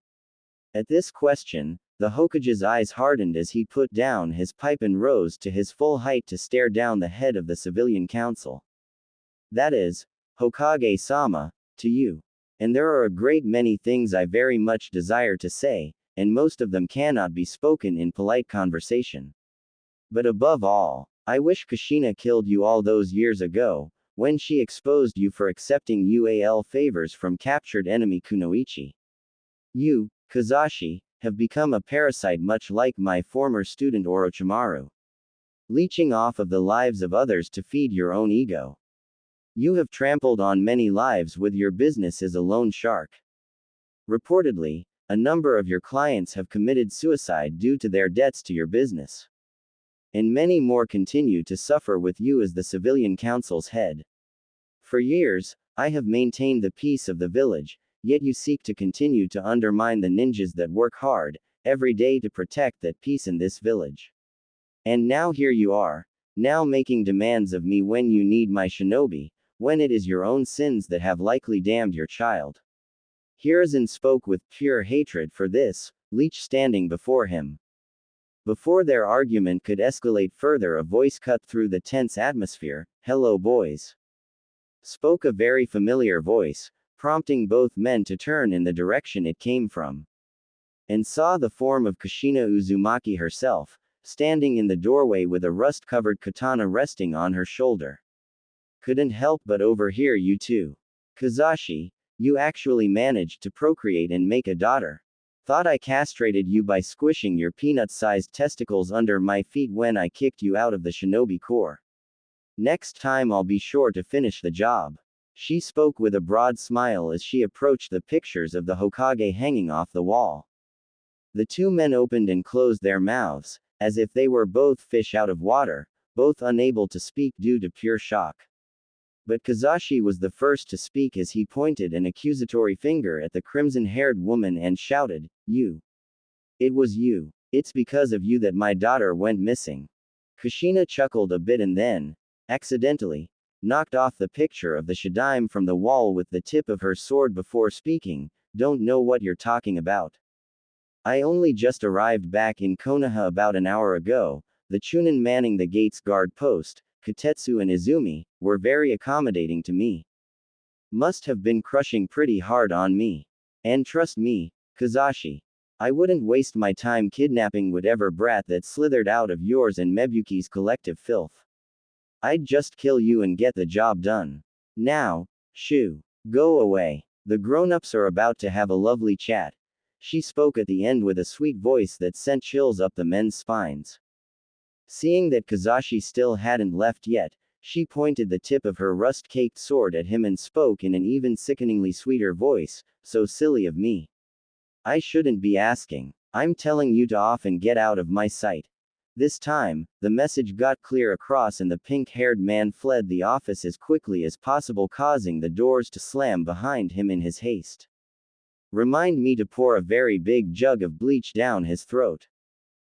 At this question, the Hokage's eyes hardened as he put down his pipe and rose to his full height to stare down the head of the civilian council. That is, Hokage-sama, to you. And there are a great many things I very much desire to say, and most of them cannot be spoken in polite conversation. But above all, I wish Kushina killed you all those years ago, when she exposed you for accepting UAL favors from captured enemy Kunoichi. You, Kazashi, have become a parasite much like my former student Orochimaru. Leeching off of the lives of others to feed your own ego. You have trampled on many lives with your business as a loan shark. Reportedly, a number of your clients have committed suicide due to their debts to your business. And many more continue to suffer with you as the civilian council's head. For years, I have maintained the peace of the village, yet you seek to continue to undermine the ninjas that work hard, every day to protect that peace in this village. And now here you are, now making demands of me when you need my shinobi, when it is your own sins that have likely damned your child. Hiruzen spoke with pure hatred for this, Leech standing before him. Before their argument could escalate further, a voice cut through the tense atmosphere. "Hello, boys," spoke a very familiar voice, prompting both men to turn in the direction it came from. And saw the form of Kushina Uzumaki herself, standing in the doorway with a rust-covered katana resting on her shoulder. "Couldn't help but overhear you two. Kazashi, you actually managed to procreate and make a daughter. Thought I castrated you by squishing your peanut-sized testicles under my feet when I kicked you out of the shinobi corps. Next time I'll be sure to finish the job." She spoke with a broad smile as she approached the pictures of the Hokage hanging off the wall. The two men opened and closed their mouths, as if they were both fish out of water, both unable to speak due to pure shock. But Kazashi was the first to speak as he pointed an accusatory finger at the crimson-haired woman and shouted, "You. It was you. It's because of you that my daughter went missing." Kushina chuckled a bit and then, accidentally, knocked off the picture of the Shadaime from the wall with the tip of her sword before speaking. "Don't know what you're talking about. I only just arrived back in Konoha about an hour ago. The Chunin manning the gate's guard post, Kotetsu and Izumi, were very accommodating to me. Must have been crushing pretty hard on me. And trust me, Kazashi, I wouldn't waste my time kidnapping whatever brat that slithered out of yours and Mebuki's collective filth. I'd just kill you and get the job done. Now, shoo. Go away. The grown-ups are about to have a lovely chat." She spoke at the end with a sweet voice that sent chills up the men's spines. Seeing that Kazashi still hadn't left yet, she pointed the tip of her rust-caked sword at him and spoke in an even sickeningly sweeter voice, "So silly of me. I shouldn't be asking. I'm telling you to off and get out of my sight." This time, the message got clear across and the pink-haired man fled the office as quickly as possible, causing the doors to slam behind him in his haste. "Remind me to pour a very big jug of bleach down his throat.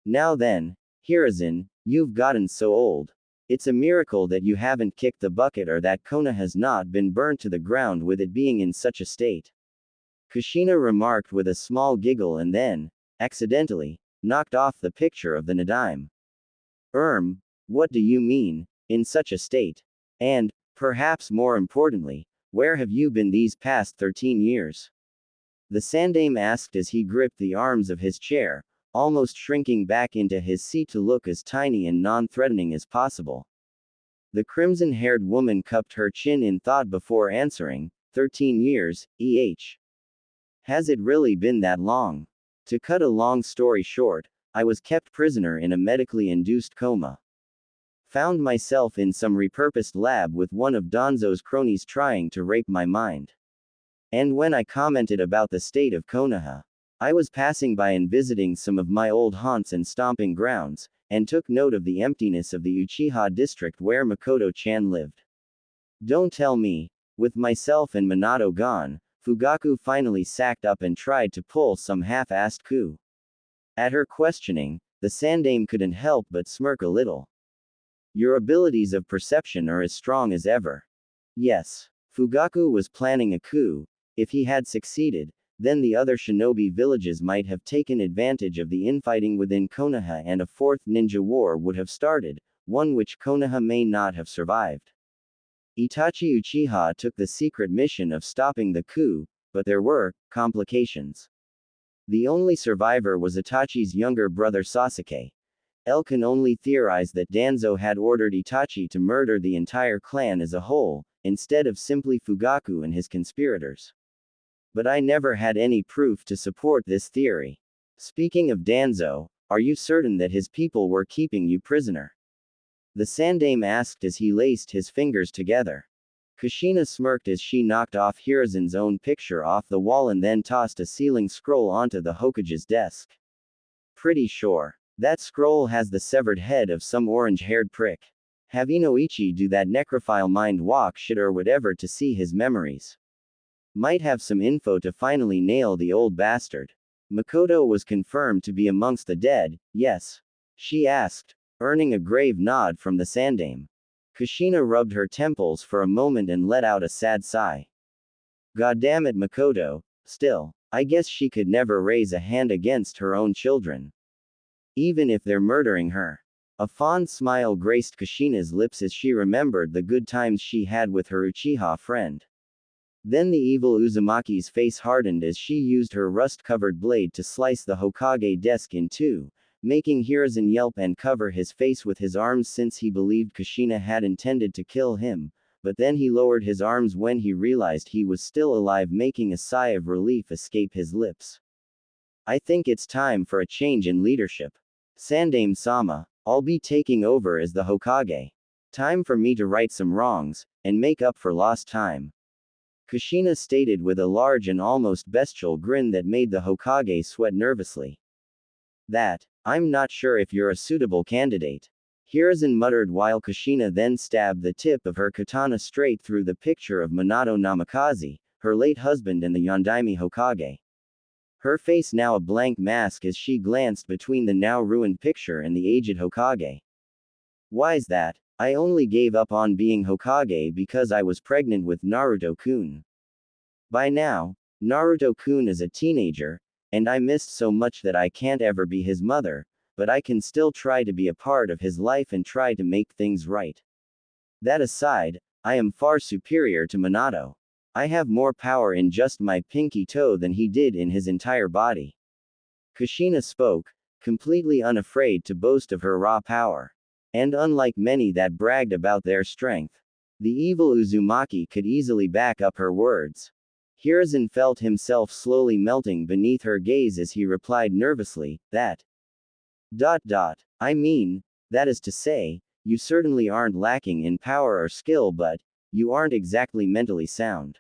Now then, Hiruzen, you've gotten so old. It's a miracle that you haven't kicked the bucket or that Konoha has not been burnt to the ground with it being in such a state." Kushina remarked with a small giggle and then, accidentally, knocked off the picture of the Nadaime. What do you mean, in such a state? And, perhaps more importantly, where have you been these past 13 years? The Sandaime asked as he gripped the arms of his chair, almost shrinking back into his seat to look as tiny and non-threatening as possible. The crimson-haired woman cupped her chin in thought before answering, 13 years, Has it really been that long? To cut a long story short, I was kept prisoner in a medically induced coma. Found myself in some repurposed lab with one of Danzo's cronies trying to rape my mind. And when I commented about the state of Konoha, I was passing by and visiting some of my old haunts and stomping grounds, and took note of the emptiness of the Uchiha district where Makoto-chan lived. Don't tell me, with myself and Minato gone, Fugaku finally sacked up and tried to pull some half-assed coup. At her questioning, the Sandaime couldn't help but smirk a little. Your abilities of perception are as strong as ever. Yes, Fugaku was planning a coup. If he had succeeded, then the other shinobi villages might have taken advantage of the infighting within Konoha and a fourth ninja war would have started, one which Konoha may not have survived. Itachi Uchiha took the secret mission of stopping the coup, but there were complications. The only survivor was Itachi's younger brother Sasuke. L can only theorize that Danzo had ordered Itachi to murder the entire clan as a whole, instead of simply Fugaku and his conspirators. But I never had any proof to support this theory. Speaking of Danzo, are you certain that his people were keeping you prisoner? The Sandaime asked as he laced his fingers together. Kushina smirked as she knocked off Hiruzen's own picture off the wall and then tossed a sealing scroll onto the Hokage's desk. Pretty sure. That scroll has the severed head of some orange-haired prick. Have Inoichi do that necrophile mind walk shit or whatever to see his memories. Might have some info to finally nail the old bastard. Makoto was confirmed to be amongst the dead, yes? She asked, earning a grave nod from the Sandame. Kushina rubbed her temples for a moment and let out a sad sigh. Goddammit Makoto, still, I guess she could never raise a hand against her own children. Even if they're murdering her. A fond smile graced Kushina's lips as she remembered the good times she had with her Uchiha friend. Then the evil Uzumaki's face hardened as she used her rust-covered blade to slice the Hokage desk in two, making Hiruzen yelp and cover his face with his arms since he believed Kushina had intended to kill him, but then he lowered his arms when he realized he was still alive, making a sigh of relief escape his lips. I think it's time for a change in leadership. Sandame-sama, I'll be taking over as the Hokage. Time for me to right some wrongs, and make up for lost time. Kushina stated with a large and almost bestial grin that made the Hokage sweat nervously. I'm not sure if you're a suitable candidate. Hiruzen muttered while Kushina then stabbed the tip of her katana straight through the picture of Minato Namikaze, her late husband and the Yondaime Hokage. Her face now a blank mask as she glanced between the now ruined picture and the aged Hokage. Why's that? I only gave up on being Hokage because I was pregnant with Naruto-kun. By now, Naruto-kun is a teenager, and I missed so much that I can't ever be his mother, but I can still try to be a part of his life and try to make things right. That aside, I am far superior to Minato. I have more power in just my pinky toe than he did in his entire body. Kushina spoke, completely unafraid to boast of her raw power. And unlike many that bragged about their strength, the evil Uzumaki could easily back up her words. Hiruzen felt himself slowly melting beneath her gaze as he replied nervously, I mean, that is to say, you certainly aren't lacking in power or skill, but you aren't exactly mentally sound.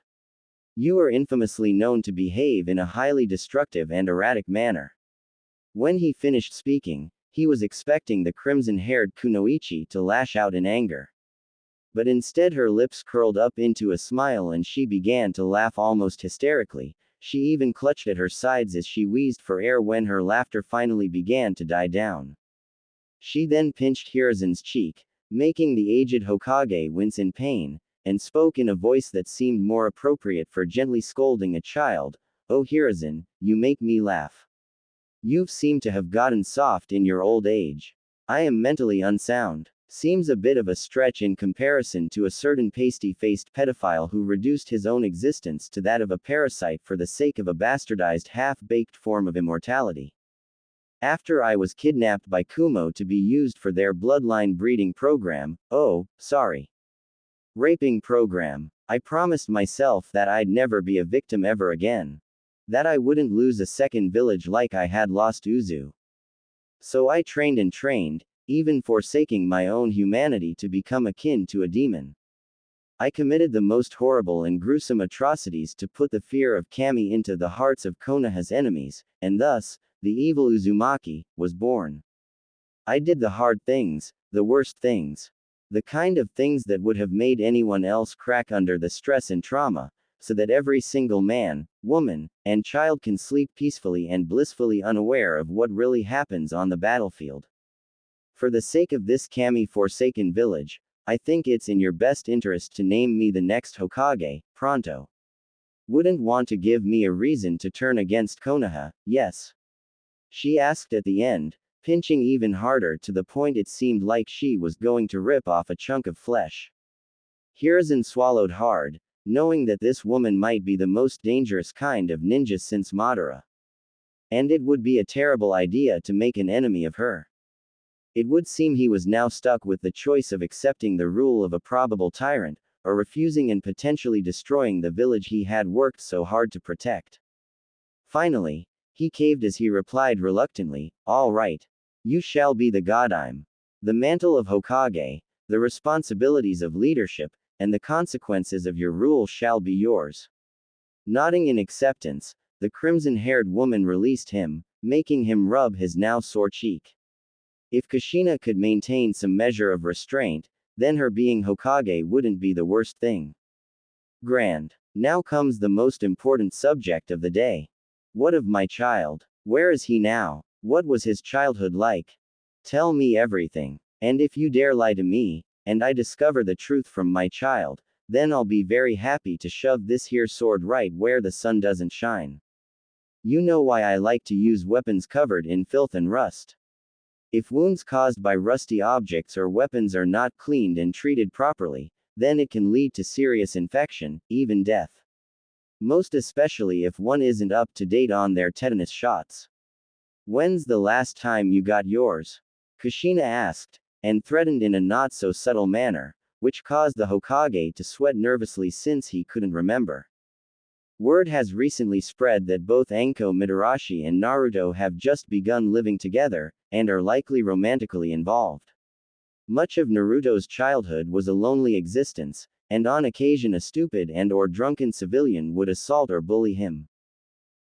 You are infamously known to behave in a highly destructive and erratic manner. When he finished speaking, he was expecting the crimson-haired Kunoichi to lash out in anger. But instead her lips curled up into a smile and she began to laugh almost hysterically. She even clutched at her sides as she wheezed for air when her laughter finally began to die down. She then pinched Hiruzen's cheek, making the aged Hokage wince in pain, and spoke in a voice that seemed more appropriate for gently scolding a child. Oh Hiruzen, you make me laugh. You've seemed to have gotten soft in your old age. I am mentally unsound. Seems a bit of a stretch in comparison to a certain pasty-faced pedophile who reduced his own existence to that of a parasite for the sake of a bastardized half-baked form of immortality. After I was kidnapped by Kumo to be used for their bloodline breeding program, raping program, I promised myself that I'd never be a victim ever again. That I wouldn't lose a second village like I had lost Uzu. So I trained and trained, even forsaking my own humanity to become akin to a demon. I committed the most horrible and gruesome atrocities to put the fear of Kami into the hearts of Konoha's enemies, and thus, the evil Uzumaki was born. I did the hard things, the worst things. The kind of things that would have made anyone else crack under the stress and trauma, so that every single man, woman, and child can sleep peacefully and blissfully unaware of what really happens on the battlefield. For the sake of this Kami-forsaken village, I think it's in your best interest to name me the next Hokage, pronto. Wouldn't want to give me a reason to turn against Konoha, yes? She asked at the end, pinching even harder to the point it seemed like she was going to rip off a chunk of flesh. Hiruzen swallowed hard, knowing that this woman might be the most dangerous kind of ninja since Madara. And it would be a terrible idea to make an enemy of her. It would seem he was now stuck with the choice of accepting the rule of a probable tyrant, or refusing and potentially destroying the village he had worked so hard to protect. Finally, he caved as he replied reluctantly, all right. You shall be the Godime. The mantle of Hokage, the responsibilities of leadership, and the consequences of your rule shall be yours. Nodding in acceptance, the crimson-haired woman released him, making him rub his now sore cheek. If Kushina could maintain some measure of restraint, then her being Hokage wouldn't be the worst thing. Grand. Now comes the most important subject of the day. What of my child? Where is he now? What was his childhood like? Tell me everything. And if you dare lie to me, and I discover the truth from my child, then I'll be very happy to shove this here sword right where the sun doesn't shine. You know why I like to use weapons covered in filth and rust. If wounds caused by rusty objects or weapons are not cleaned and treated properly, then it can lead to serious infection, even death. Most especially if one isn't up to date on their tetanus shots. When's the last time you got yours? Kushina asked, and threatened in a not so subtle manner, which caused the Hokage to sweat nervously since he couldn't remember. Word has recently spread that both Anko Mitarashi and Naruto have just begun living together, and are likely romantically involved. Much of Naruto's childhood was a lonely existence, and on occasion a stupid and/or drunken civilian would assault or bully him.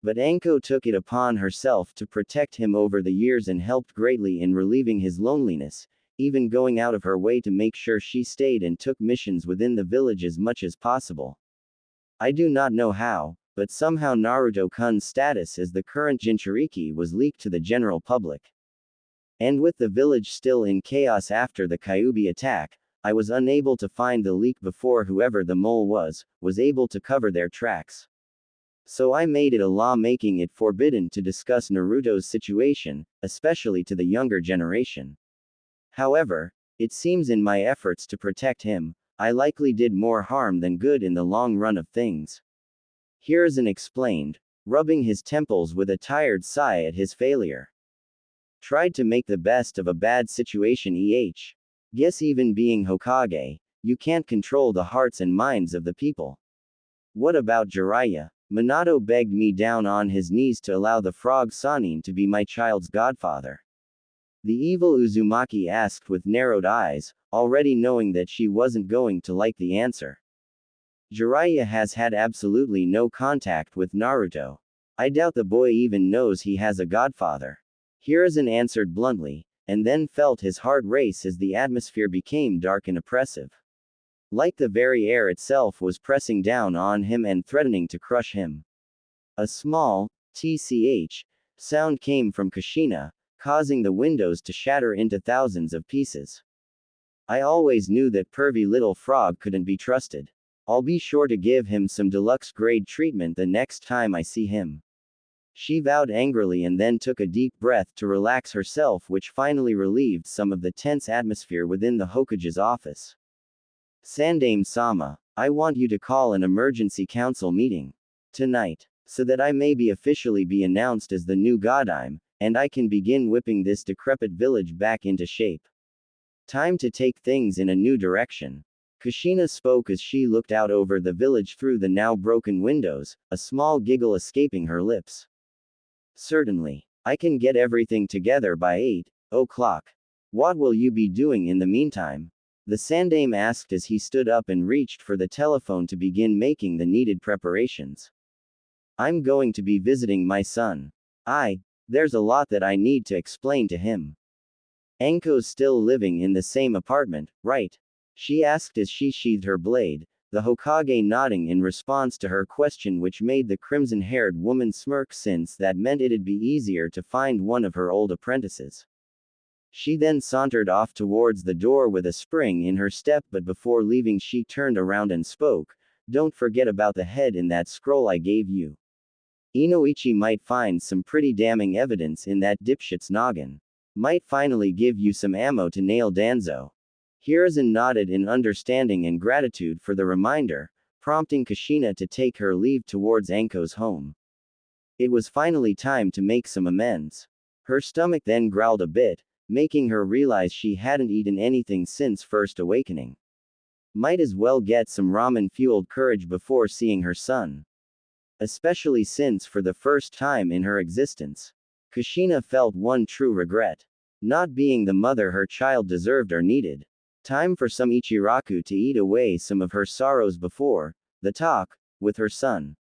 But Anko took it upon herself to protect him over the years and helped greatly in relieving his loneliness, even going out of her way to make sure she stayed and took missions within the village as much as possible. I do not know how, but somehow Naruto-kun's status as the current Jinchuriki was leaked to the general public. And with the village still in chaos after the Kyuubi attack, I was unable to find the leak before whoever the mole was able to cover their tracks. So I made it a law making it forbidden to discuss Naruto's situation, especially to the younger generation. However, it seems in my efforts to protect him, I likely did more harm than good in the long run of things. Hiruzen explained, rubbing his temples with a tired sigh at his failure. Tried to make the best of a bad situation. Guess even being Hokage, you can't control the hearts and minds of the people. What about Jiraiya? Minato begged me down on his knees to allow the frog Sannin to be my child's godfather. The evil Uzumaki asked with narrowed eyes, already knowing that she wasn't going to like the answer. Jiraiya has had absolutely no contact with Naruto. I doubt the boy even knows he has a godfather. Hiruzen answered bluntly, and then felt his heart race as the atmosphere became dark and oppressive. Like the very air itself was pressing down on him and threatening to crush him. A small, tch, sound came from Kushina, causing the windows to shatter into thousands of pieces. I always knew that pervy little frog couldn't be trusted. I'll be sure to give him some deluxe grade treatment the next time I see him. She vowed angrily and then took a deep breath to relax herself, which finally relieved some of the tense atmosphere within the Hokage's office. Sandaime-sama, I want you to call an emergency council meeting tonight, so that I may be officially announced as the new Godime, and I can begin whipping this decrepit village back into shape. Time to take things in a new direction. Kushina spoke as she looked out over the village through the now broken windows, a small giggle escaping her lips. Certainly. I can get everything together by 8 o'clock. What will you be doing in the meantime? The Sandaime asked as he stood up and reached for the telephone to begin making the needed preparations. I'm going to be visiting my son. There's a lot that I need to explain to him. Anko's still living in the same apartment, right? She asked as she sheathed her blade, the Hokage nodding in response to her question, which made the crimson-haired woman smirk since that meant it'd be easier to find one of her old apprentices. She then sauntered off towards the door with a spring in her step, but before leaving she turned around and spoke, "Don't forget about the head in that scroll I gave you. Inoichi might find some pretty damning evidence in that dipshit's noggin. Might finally give you some ammo to nail Danzo." Hiruzen nodded in understanding and gratitude for the reminder, prompting Kushina to take her leave towards Anko's home. It was finally time to make some amends. Her stomach then growled a bit, making her realize she hadn't eaten anything since first awakening. Might as well get some ramen-fueled courage before seeing her son. Especially since for the first time in her existence, Kushina felt one true regret. Not being the mother her child deserved or needed. Time for some Ichiraku to eat away some of her sorrows before the talk with her son.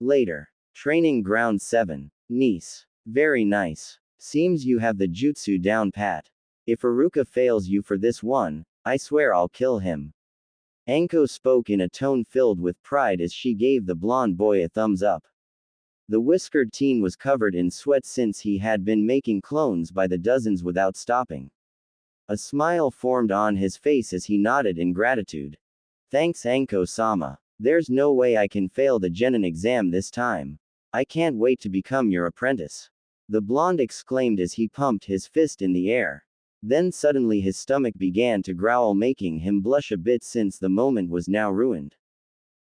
Later. Training Ground 7. Niece. Very nice. Seems you have the jutsu down pat. If Iruka fails you for this one, I swear I'll kill him. Anko spoke in a tone filled with pride as she gave the blonde boy a thumbs up. The whiskered teen was covered in sweat since he had been making clones by the dozens without stopping. A smile formed on his face as he nodded in gratitude. Thanks Anko-sama. There's no way I can fail the genin exam this time. I can't wait to become your apprentice. The blonde exclaimed as he pumped his fist in the air. Then suddenly his stomach began to growl, making him blush a bit since the moment was now ruined.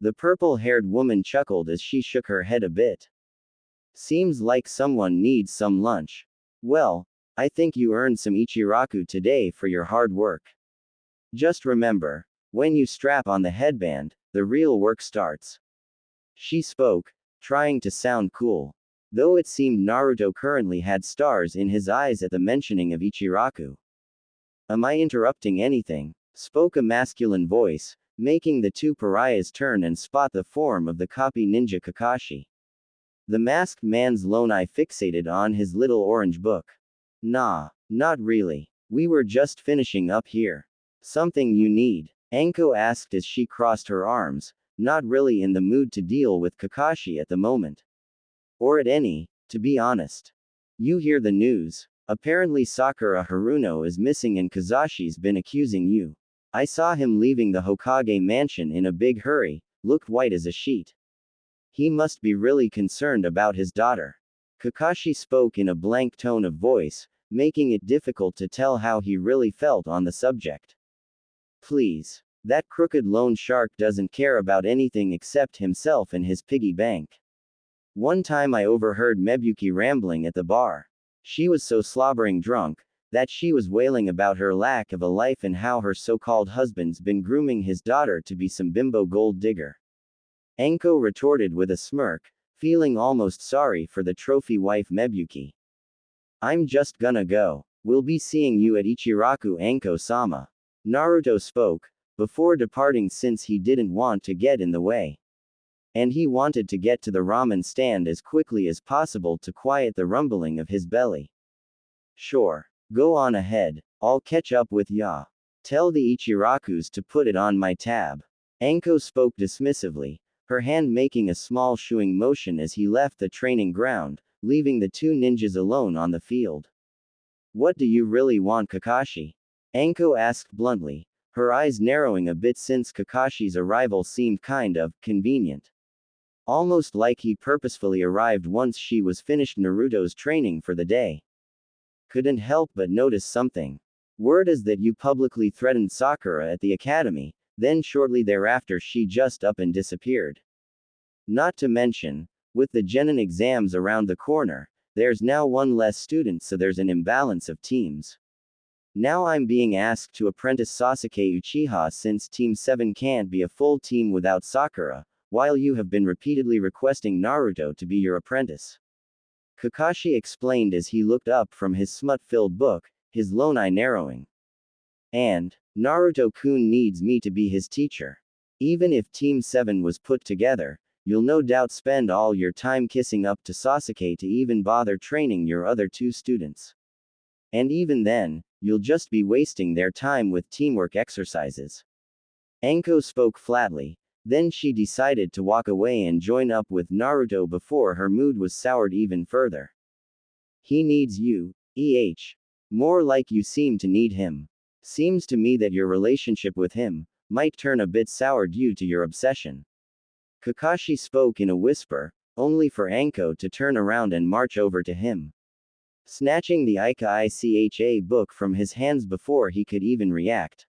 The purple-haired woman chuckled as she shook her head a bit. Seems like someone needs some lunch. Well, I think you earned some Ichiraku today for your hard work. Just remember, when you strap on the headband, the real work starts. She spoke, trying to sound cool. Though it seemed Naruto currently had stars in his eyes at the mentioning of Ichiraku. Am I interrupting anything? Spoke a masculine voice, making the two pariahs turn and spot the form of the copy ninja Kakashi. The masked man's lone eye fixated on his little orange book. Nah, not really. We were just finishing up here. Something you need? Anko asked as she crossed her arms, not really in the mood to deal with Kakashi at the moment. Or at any, to be honest. You hear the news. Apparently Sakura Haruno is missing and Kazashi's been accusing you. I saw him leaving the Hokage mansion in a big hurry, looked white as a sheet. He must be really concerned about his daughter. Kakashi spoke in a blank tone of voice, making it difficult to tell how he really felt on the subject. Please. That crooked loan shark doesn't care about anything except himself and his piggy bank. One time I overheard Mebuki rambling at the bar. She was so slobbering drunk, that she was wailing about her lack of a life and how her so-called husband's been grooming his daughter to be some bimbo gold digger. Anko retorted with a smirk, feeling almost sorry for the trophy wife Mebuki. I'm just gonna go. We'll be seeing you at Ichiraku Anko-sama. Naruto spoke, before departing since he didn't want to get in the way. And he wanted to get to the ramen stand as quickly as possible to quiet the rumbling of his belly. Sure. Go on ahead, I'll catch up with ya. Tell the Ichirakus to put it on my tab. Anko spoke dismissively, her hand making a small shooing motion as he left the training ground, leaving the two ninjas alone on the field. What do you really want, Kakashi? Anko asked bluntly, her eyes narrowing a bit since Kakashi's arrival seemed kind of convenient. Almost like he purposefully arrived once she was finished Naruto's training for the day. Couldn't help but notice something. Word is that you publicly threatened Sakura at the academy, then shortly thereafter she just up and disappeared. Not to mention, with the genin exams around the corner, there's now one less student, so there's an imbalance of teams. Now I'm being asked to apprentice Sasuke Uchiha since Team 7 can't be a full team without Sakura, while you have been repeatedly requesting Naruto to be your apprentice. Kakashi explained as he looked up from his smut-filled book, his lone eye narrowing. And, Naruto-kun needs me to be his teacher. Even if Team 7 was put together, you'll no doubt spend all your time kissing up to Sasuke to even bother training your other two students. And even then, you'll just be wasting their time with teamwork exercises. Anko spoke flatly, then she decided to walk away and join up with Naruto before her mood was soured even further. He needs you, More like you seem to need him. Seems to me that your relationship with him might turn a bit sour due to your obsession. Kakashi spoke in a whisper, only for Anko to turn around and march over to him. Snatching the Icha book from his hands before he could even react.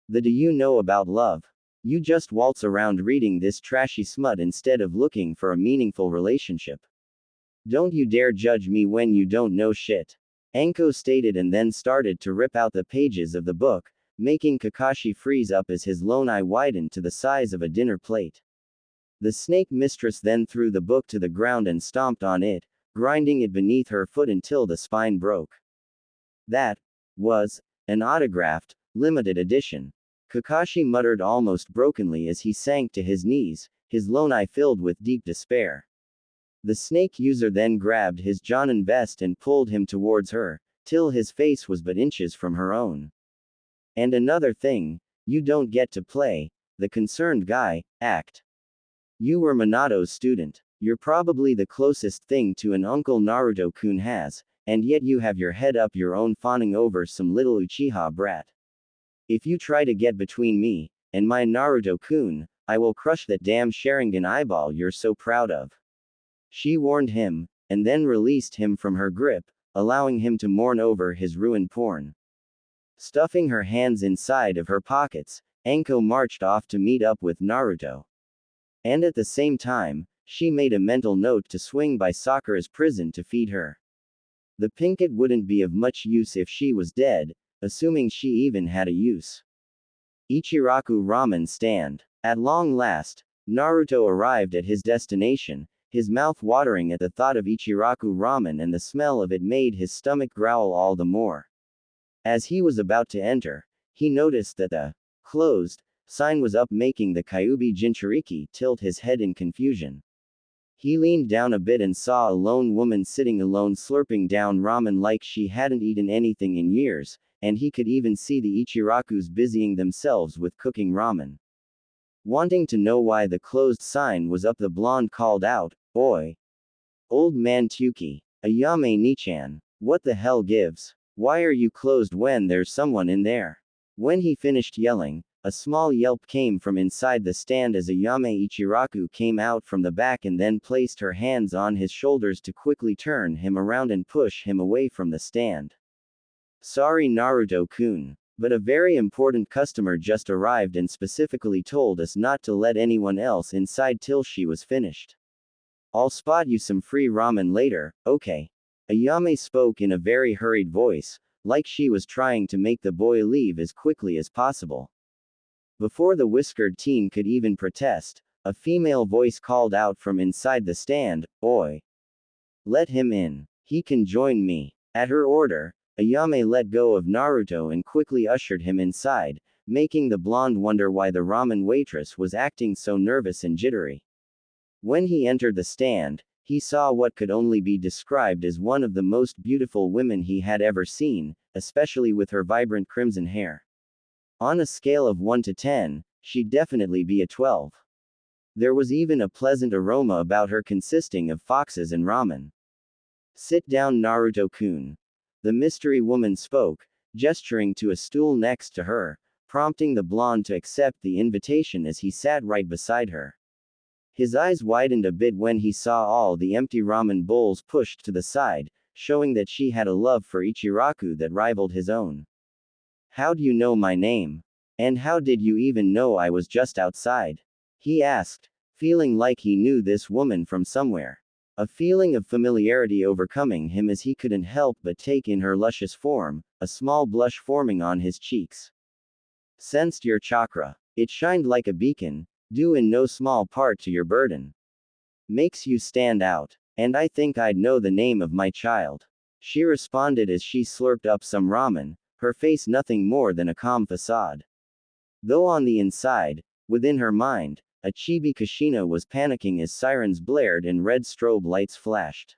The do you know about love? You just waltz around reading this trashy smut instead of looking for a meaningful relationship. Don't you dare judge me when you don't know shit. Anko stated and then started to rip out the pages of the book, making Kakashi freeze up as his lone eye widened to the size of a dinner plate. The snake mistress then threw the book to the ground and stomped on it, grinding it beneath her foot until the spine broke. That was an autographed, Limited edition. Kakashi muttered almost brokenly as he sank to his knees, his lone eye filled with deep despair. The snake user then grabbed his Jonin vest and pulled him towards her, till his face was but inches from her own. And another thing, you don't get to play the concerned guy act. You were Minato's student. You're probably the closest thing to an Uncle Naruto-kun has, and yet you have your head up your own fawning over some little Uchiha brat. If you try to get between me and my Naruto-kun, I will crush that damn Sharingan eyeball you're so proud of. She warned him, and then released him from her grip, allowing him to mourn over his ruined porn. Stuffing her hands inside of her pockets, Anko marched off to meet up with Naruto. And at the same time, she made a mental note to swing by Sakura's prison to feed her. The Pinkett wouldn't be of much use if she was dead, assuming she even had a use. Ichiraku Ramen Stand. At long last, Naruto arrived at his destination, his mouth watering at the thought of Ichiraku Ramen, and the smell of it made his stomach growl all the more. As he was about to enter, he noticed that the closed sign was up, making the Kyuubi Jinchuriki tilt his head in confusion. He leaned down a bit and saw a lone woman sitting alone slurping down ramen like she hadn't eaten anything in years, and he could even see the Ichirakus busying themselves with cooking ramen. Wanting to know why the closed sign was up, the blonde called out, "Oi! Old man Tuki, Ayame Nichan, what the hell gives? Why are you closed when there's someone in there?" When he finished yelling, a small yelp came from inside the stand as Ayame Ichiraku came out from the back and then placed her hands on his shoulders to quickly turn him around and push him away from the stand. "Sorry Naruto-kun, but a very important customer just arrived and specifically told us not to let anyone else inside till she was finished. I'll spot you some free ramen later, okay?" Ayame spoke in a very hurried voice, like she was trying to make the boy leave as quickly as possible. Before the whiskered teen could even protest, a female voice called out from inside the stand, "Oi! Let him in. He can join me." At her order, Ayame let go of Naruto and quickly ushered him inside, making the blonde wonder why the ramen waitress was acting so nervous and jittery. When he entered the stand, he saw what could only be described as one of the most beautiful women he had ever seen, especially with her vibrant crimson hair. On a scale of 1 to 10, she'd definitely be a 12. There was even a pleasant aroma about her consisting of foxes and ramen. "Sit down Naruto-kun." The mystery woman spoke, gesturing to a stool next to her, prompting the blonde to accept the invitation as he sat right beside her. His eyes widened a bit when he saw all the empty ramen bowls pushed to the side, showing that she had a love for Ichiraku that rivaled his own. "How do you know my name? And how did you even know I was just outside?" he asked, feeling like he knew this woman from somewhere. A feeling of familiarity overcoming him as he couldn't help but take in her luscious form, a small blush forming on his cheeks. "Sensed your chakra. It shined like a beacon, due in no small part to your burden. Makes you stand out. And I think I'd know the name of my child," she responded as she slurped up some ramen, her face nothing more than a calm facade. Though on the inside, within her mind, a chibi Kushina was panicking as sirens blared and red strobe lights flashed.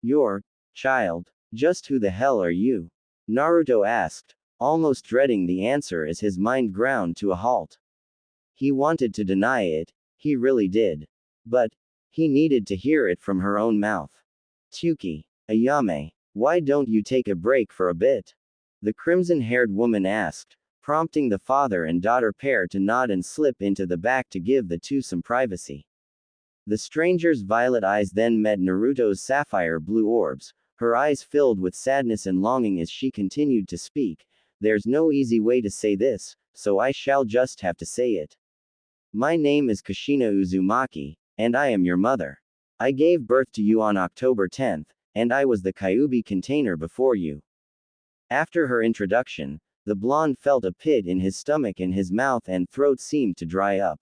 "Your child? Just who the hell are you?" Naruto asked, almost dreading the answer as his mind ground to a halt. He wanted to deny it, he really did. But he needed to hear it from her own mouth. "Tuki, Ayame, why don't you take a break for a bit?" the crimson-haired woman asked, prompting the father and daughter pair to nod and slip into the back to give the two some privacy. The stranger's violet eyes then met Naruto's sapphire blue orbs, her eyes filled with sadness and longing as she continued to speak. "There's no easy way to say this, so I shall just have to say it. My name is Kushina Uzumaki, and I am your mother. I gave birth to you on October 10th, and I was the Kyuubi container before you." After her introduction, the blonde felt a pit in his stomach and his mouth and throat seemed to dry up.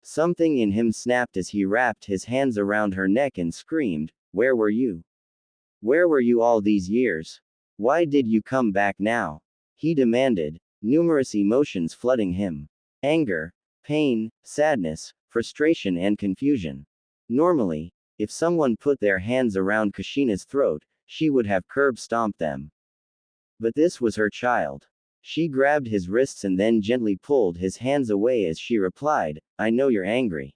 Something in him snapped as he wrapped his hands around her neck and screamed, "Where were you? Where were you all these years? Why did you come back now?" he demanded, numerous emotions flooding him. Anger, pain, sadness, frustration and confusion. Normally, if someone put their hands around Kushina's throat, she would have curb-stomped them. But this was her child. She grabbed his wrists and then gently pulled his hands away as she replied, "I know you're angry.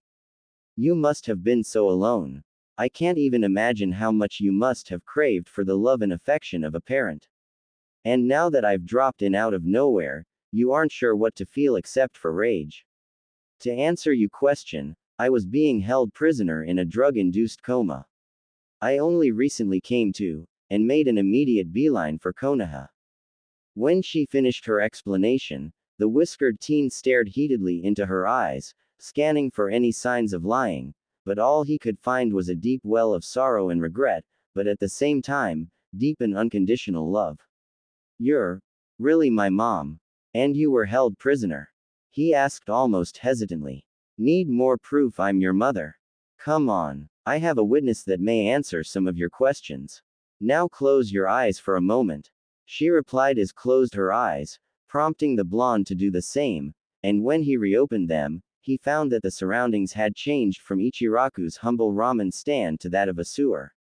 You must have been so alone. I can't even imagine how much you must have craved for the love and affection of a parent. And now that I've dropped in out of nowhere, you aren't sure what to feel except for rage. To answer your question, I was being held prisoner in a drug-induced coma. I only recently came to, and made an immediate beeline for Konoha." When she finished her explanation, the whiskered teen stared heatedly into her eyes, scanning for any signs of lying, but all he could find was a deep well of sorrow and regret, but at the same time, deep and unconditional love. "You're really my mom. And you were held prisoner?" he asked almost hesitantly. "Need more proof I'm your mother? Come on. I have a witness that may answer some of your questions. Now close your eyes for a moment." She replied as closed her eyes, prompting the blonde to do the same, and when he reopened them, he found that the surroundings had changed from Ichiraku's humble ramen stand to that of a sewer.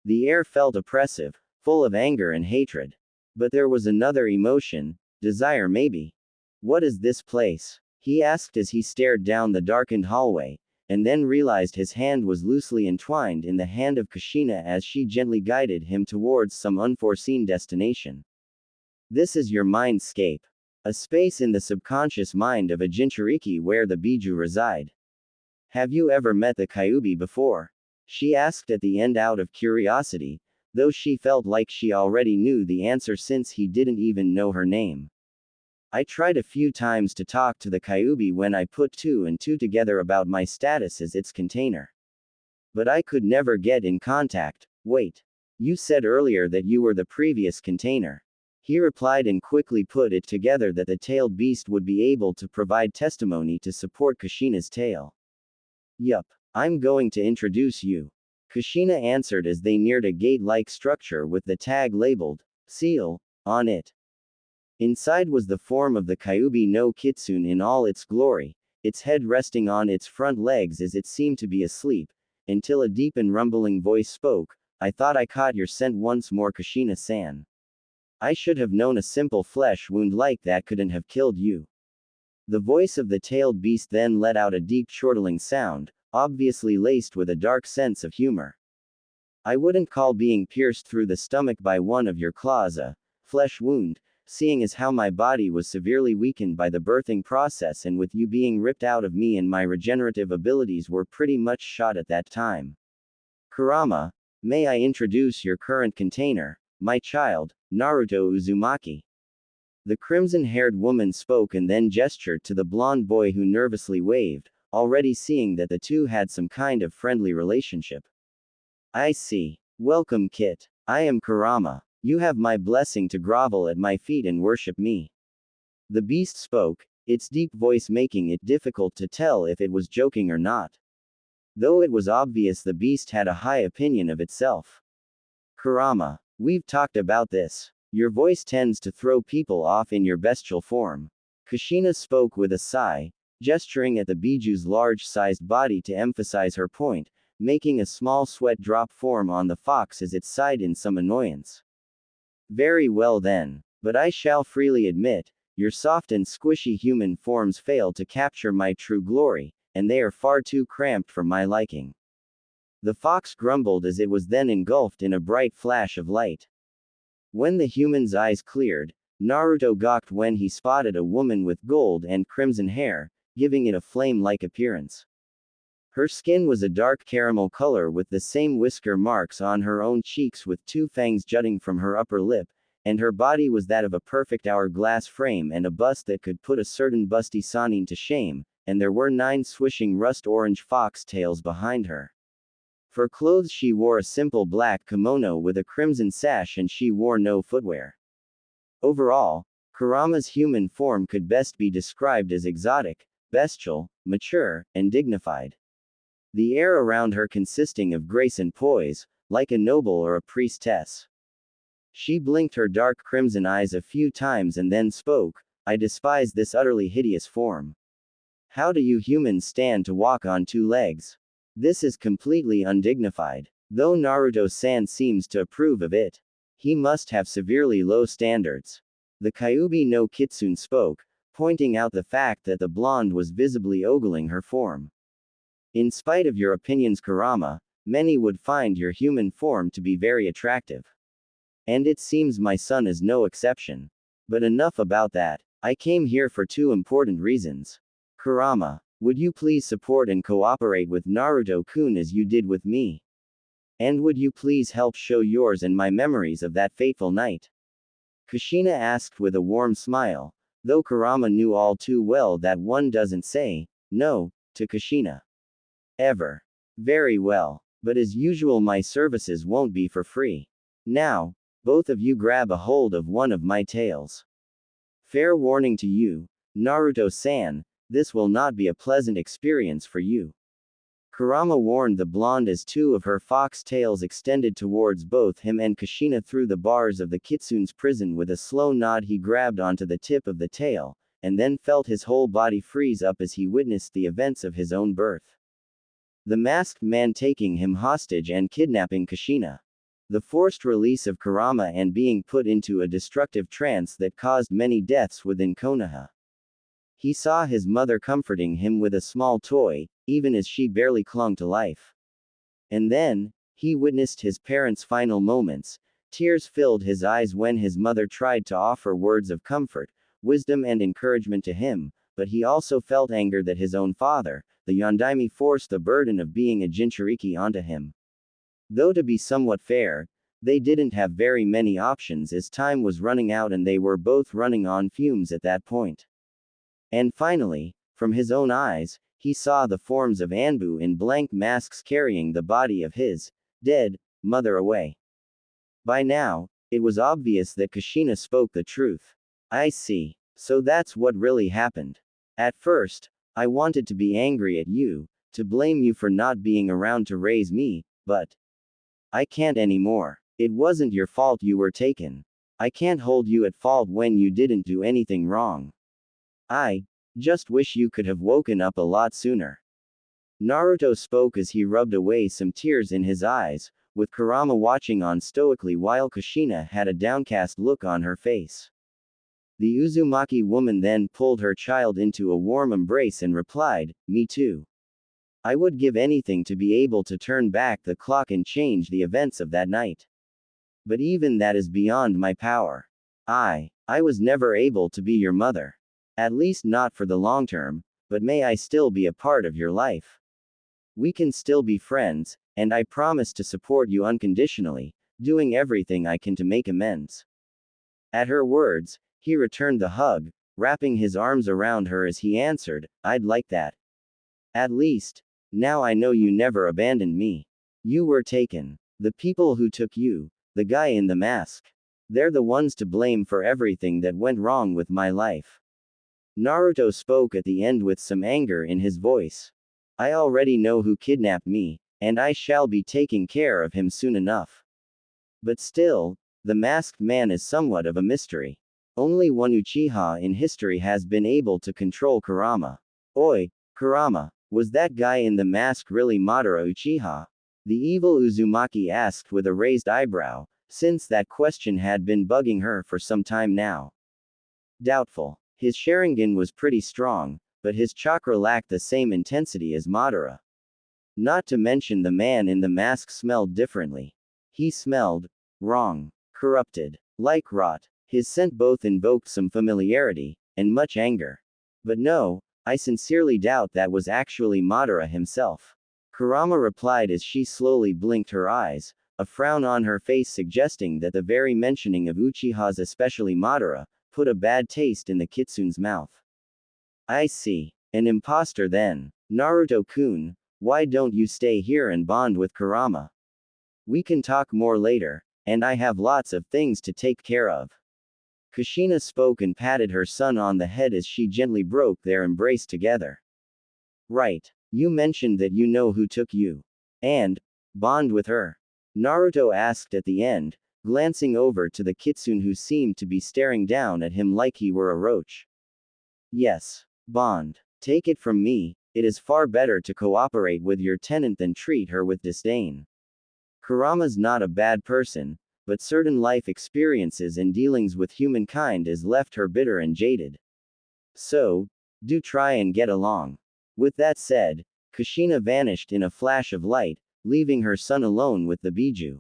The air felt oppressive, full of anger and hatred. But there was another emotion, desire maybe. "What is this place?" he asked as he stared down the darkened hallway, and then realized his hand was loosely entwined in the hand of Kushina as she gently guided him towards some unforeseen destination. "This is your mindscape. A space in the subconscious mind of a Jinchuriki where the Biju reside. Have you ever met the Kyuubi before?" she asked at the end out of curiosity, though she felt like she already knew the answer since he didn't even know her name. "I tried a few times to talk to the Kyuubi when I put two and two together about my status as its container. But I could never get in contact." "Wait. You said earlier that you were the previous container." He replied and quickly put it together that the tailed beast would be able to provide testimony to support Kushina's tale. "Yup. I'm going to introduce you." Kushina answered as they neared a gate-like structure with the tag labeled, "Seal," on it. Inside was the form of the Kyuubi no Kitsune in all its glory, its head resting on its front legs as it seemed to be asleep, until a deep and rumbling voice spoke, "I thought I caught your scent once more, Kushina-san. I should have known a simple flesh wound like that couldn't have killed you." The voice of the tailed beast then let out a deep chortling sound, obviously laced with a dark sense of humor. "I wouldn't call being pierced through the stomach by one of your claws a flesh wound, seeing as how my body was severely weakened by the birthing process and with you being ripped out of me and my regenerative abilities were pretty much shot at that time. Kurama, may I introduce your current container, my child, Naruto Uzumaki." The crimson-haired woman spoke and then gestured to the blonde boy who nervously waved, already seeing that the two had some kind of friendly relationship. "I see. Welcome, Kit. I am Kurama. You have my blessing to grovel at my feet and worship me." The beast spoke, its deep voice making it difficult to tell if it was joking or not. Though it was obvious the beast had a high opinion of itself. "Kurama, we've talked about this. Your voice tends to throw people off in your bestial form." Kushina spoke with a sigh, gesturing at the Biju's large-sized body to emphasize her point, making a small sweat drop form on the fox as it sighed in some annoyance. "Very well then. But I shall freely admit, your soft and squishy human forms fail to capture my true glory, and they are far too cramped for my liking." The fox grumbled as it was then engulfed in a bright flash of light. When the human's eyes cleared, Naruto gawked when he spotted a woman with gold and crimson hair, giving it a flame-like appearance. Her skin was a dark caramel color with the same whisker marks on her own cheeks with two fangs jutting from her upper lip, and her body was that of a perfect hourglass frame and a bust that could put a certain busty Sanin to shame, and there were 9 swishing rust-orange fox tails behind her. For clothes she wore a simple black kimono with a crimson sash and she wore no footwear. Overall, Kurama's human form could best be described as exotic, bestial, mature, and dignified. The air around her consisting of grace and poise, like a noble or a priestess. She blinked her dark crimson eyes a few times and then spoke, I despise this utterly hideous form. How do you humans stand to walk on two legs? This is completely undignified. Though Naruto-san seems to approve of it, he must have severely low standards. The Kyuubi no Kitsune spoke, pointing out the fact that the blonde was visibly ogling her form. In spite of your opinions, Kurama, many would find your human form to be very attractive. And it seems my son is no exception. But enough about that. I came here for two important reasons. Kurama, would you please support and cooperate with Naruto-kun as you did with me? And would you please help show yours and my memories of that fateful night? Kushina asked with a warm smile, though Kurama knew all too well that one doesn't say no to Kushina. Ever. Very well. But as usual, my services won't be for free. Now, both of you grab a hold of one of my tails. Fair warning to you, Naruto-san, this will not be a pleasant experience for you. Kurama warned the blonde as two of her fox tails extended towards both him and Kushina through the bars of the kitsune's prison. With a slow nod, he grabbed onto the tip of the tail, and then felt his whole body freeze up as he witnessed the events of his own birth. The masked man taking him hostage and kidnapping Kushina. The forced release of Kurama and being put into a destructive trance that caused many deaths within Konoha. He saw his mother comforting him with a small toy, even as she barely clung to life. And then, he witnessed his parents' final moments. Tears filled his eyes when his mother tried to offer words of comfort, wisdom and encouragement to him, but he also felt anger that his own father, the Yondaime, forced the burden of being a Jinchuriki onto him. Though to be somewhat fair, they didn't have very many options as time was running out and they were both running on fumes at that point. And finally, from his own eyes, he saw the forms of Anbu in blank masks carrying the body of his dead mother away. By now, it was obvious that Kushina spoke the truth. I see. So that's what really happened. At first, I wanted to be angry at you, to blame you for not being around to raise me, but I can't anymore. It wasn't your fault you were taken. I can't hold you at fault when you didn't do anything wrong. I just wish you could have woken up a lot sooner. Naruto spoke as he rubbed away some tears in his eyes, with Kurama watching on stoically while Kushina had a downcast look on her face. The Uzumaki woman then pulled her child into a warm embrace and replied, "Me too. I would give anything to be able to turn back the clock and change the events of that night. But even that is beyond my power. I was never able to be your mother. At least not for the long term, but may I still be a part of your life. We can still be friends, and I promise to support you unconditionally, doing everything I can to make amends." At her words, he returned the hug, wrapping his arms around her as he answered, "I'd like that. At least, now I know you never abandoned me. You were taken. The people who took you, the guy in the mask, they're the ones to blame for everything that went wrong with my life." Naruto spoke at the end with some anger in his voice. "I already know who kidnapped me, and I shall be taking care of him soon enough. But still, the masked man is somewhat of a mystery. Only one Uchiha in history has been able to control Kurama. Oi, Kurama, was that guy in the mask really Madara Uchiha?" The evil Uzumaki asked with a raised eyebrow, since that question had been bugging her for some time now. Doubtful. His Sharingan was pretty strong, but his chakra lacked the same intensity as Madara. Not to mention the man in the mask smelled differently. He smelled wrong, corrupted, like rot. His scent both invoked some familiarity and much anger. But no, I sincerely doubt that was actually Madara himself. Kurama replied as she slowly blinked her eyes, a frown on her face suggesting that the very mentioning of Uchihas, especially Madara, put a bad taste in the kitsune's mouth. "I see. An imposter then. Naruto-kun, why don't you stay here and bond with Kurama? We can talk more later, and I have lots of things to take care of." Kushina spoke and patted her son on the head as she gently broke their embrace together. "Right. You mentioned that you know who took you. And bond with her?" Naruto asked at the end, glancing over to the kitsune who seemed to be staring down at him like he were a roach. Yes. Bond. Take it from me, it is far better to cooperate with your tenant than treat her with disdain. Kurama's not a bad person, but certain life experiences and dealings with humankind has left her bitter and jaded. So, do try and get along. With that said, Kushina vanished in a flash of light, leaving her son alone with the Biju.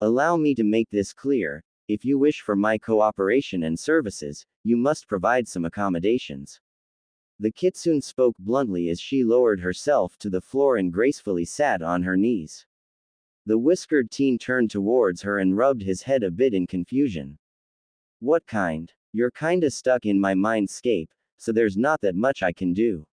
Allow me to make this clear, if you wish for my cooperation and services, you must provide some accommodations. The kitsune spoke bluntly as she lowered herself to the floor and gracefully sat on her knees. The whiskered teen turned towards her and rubbed his head a bit in confusion. What kind? You're kinda stuck in my mindscape, so there's not that much I can do.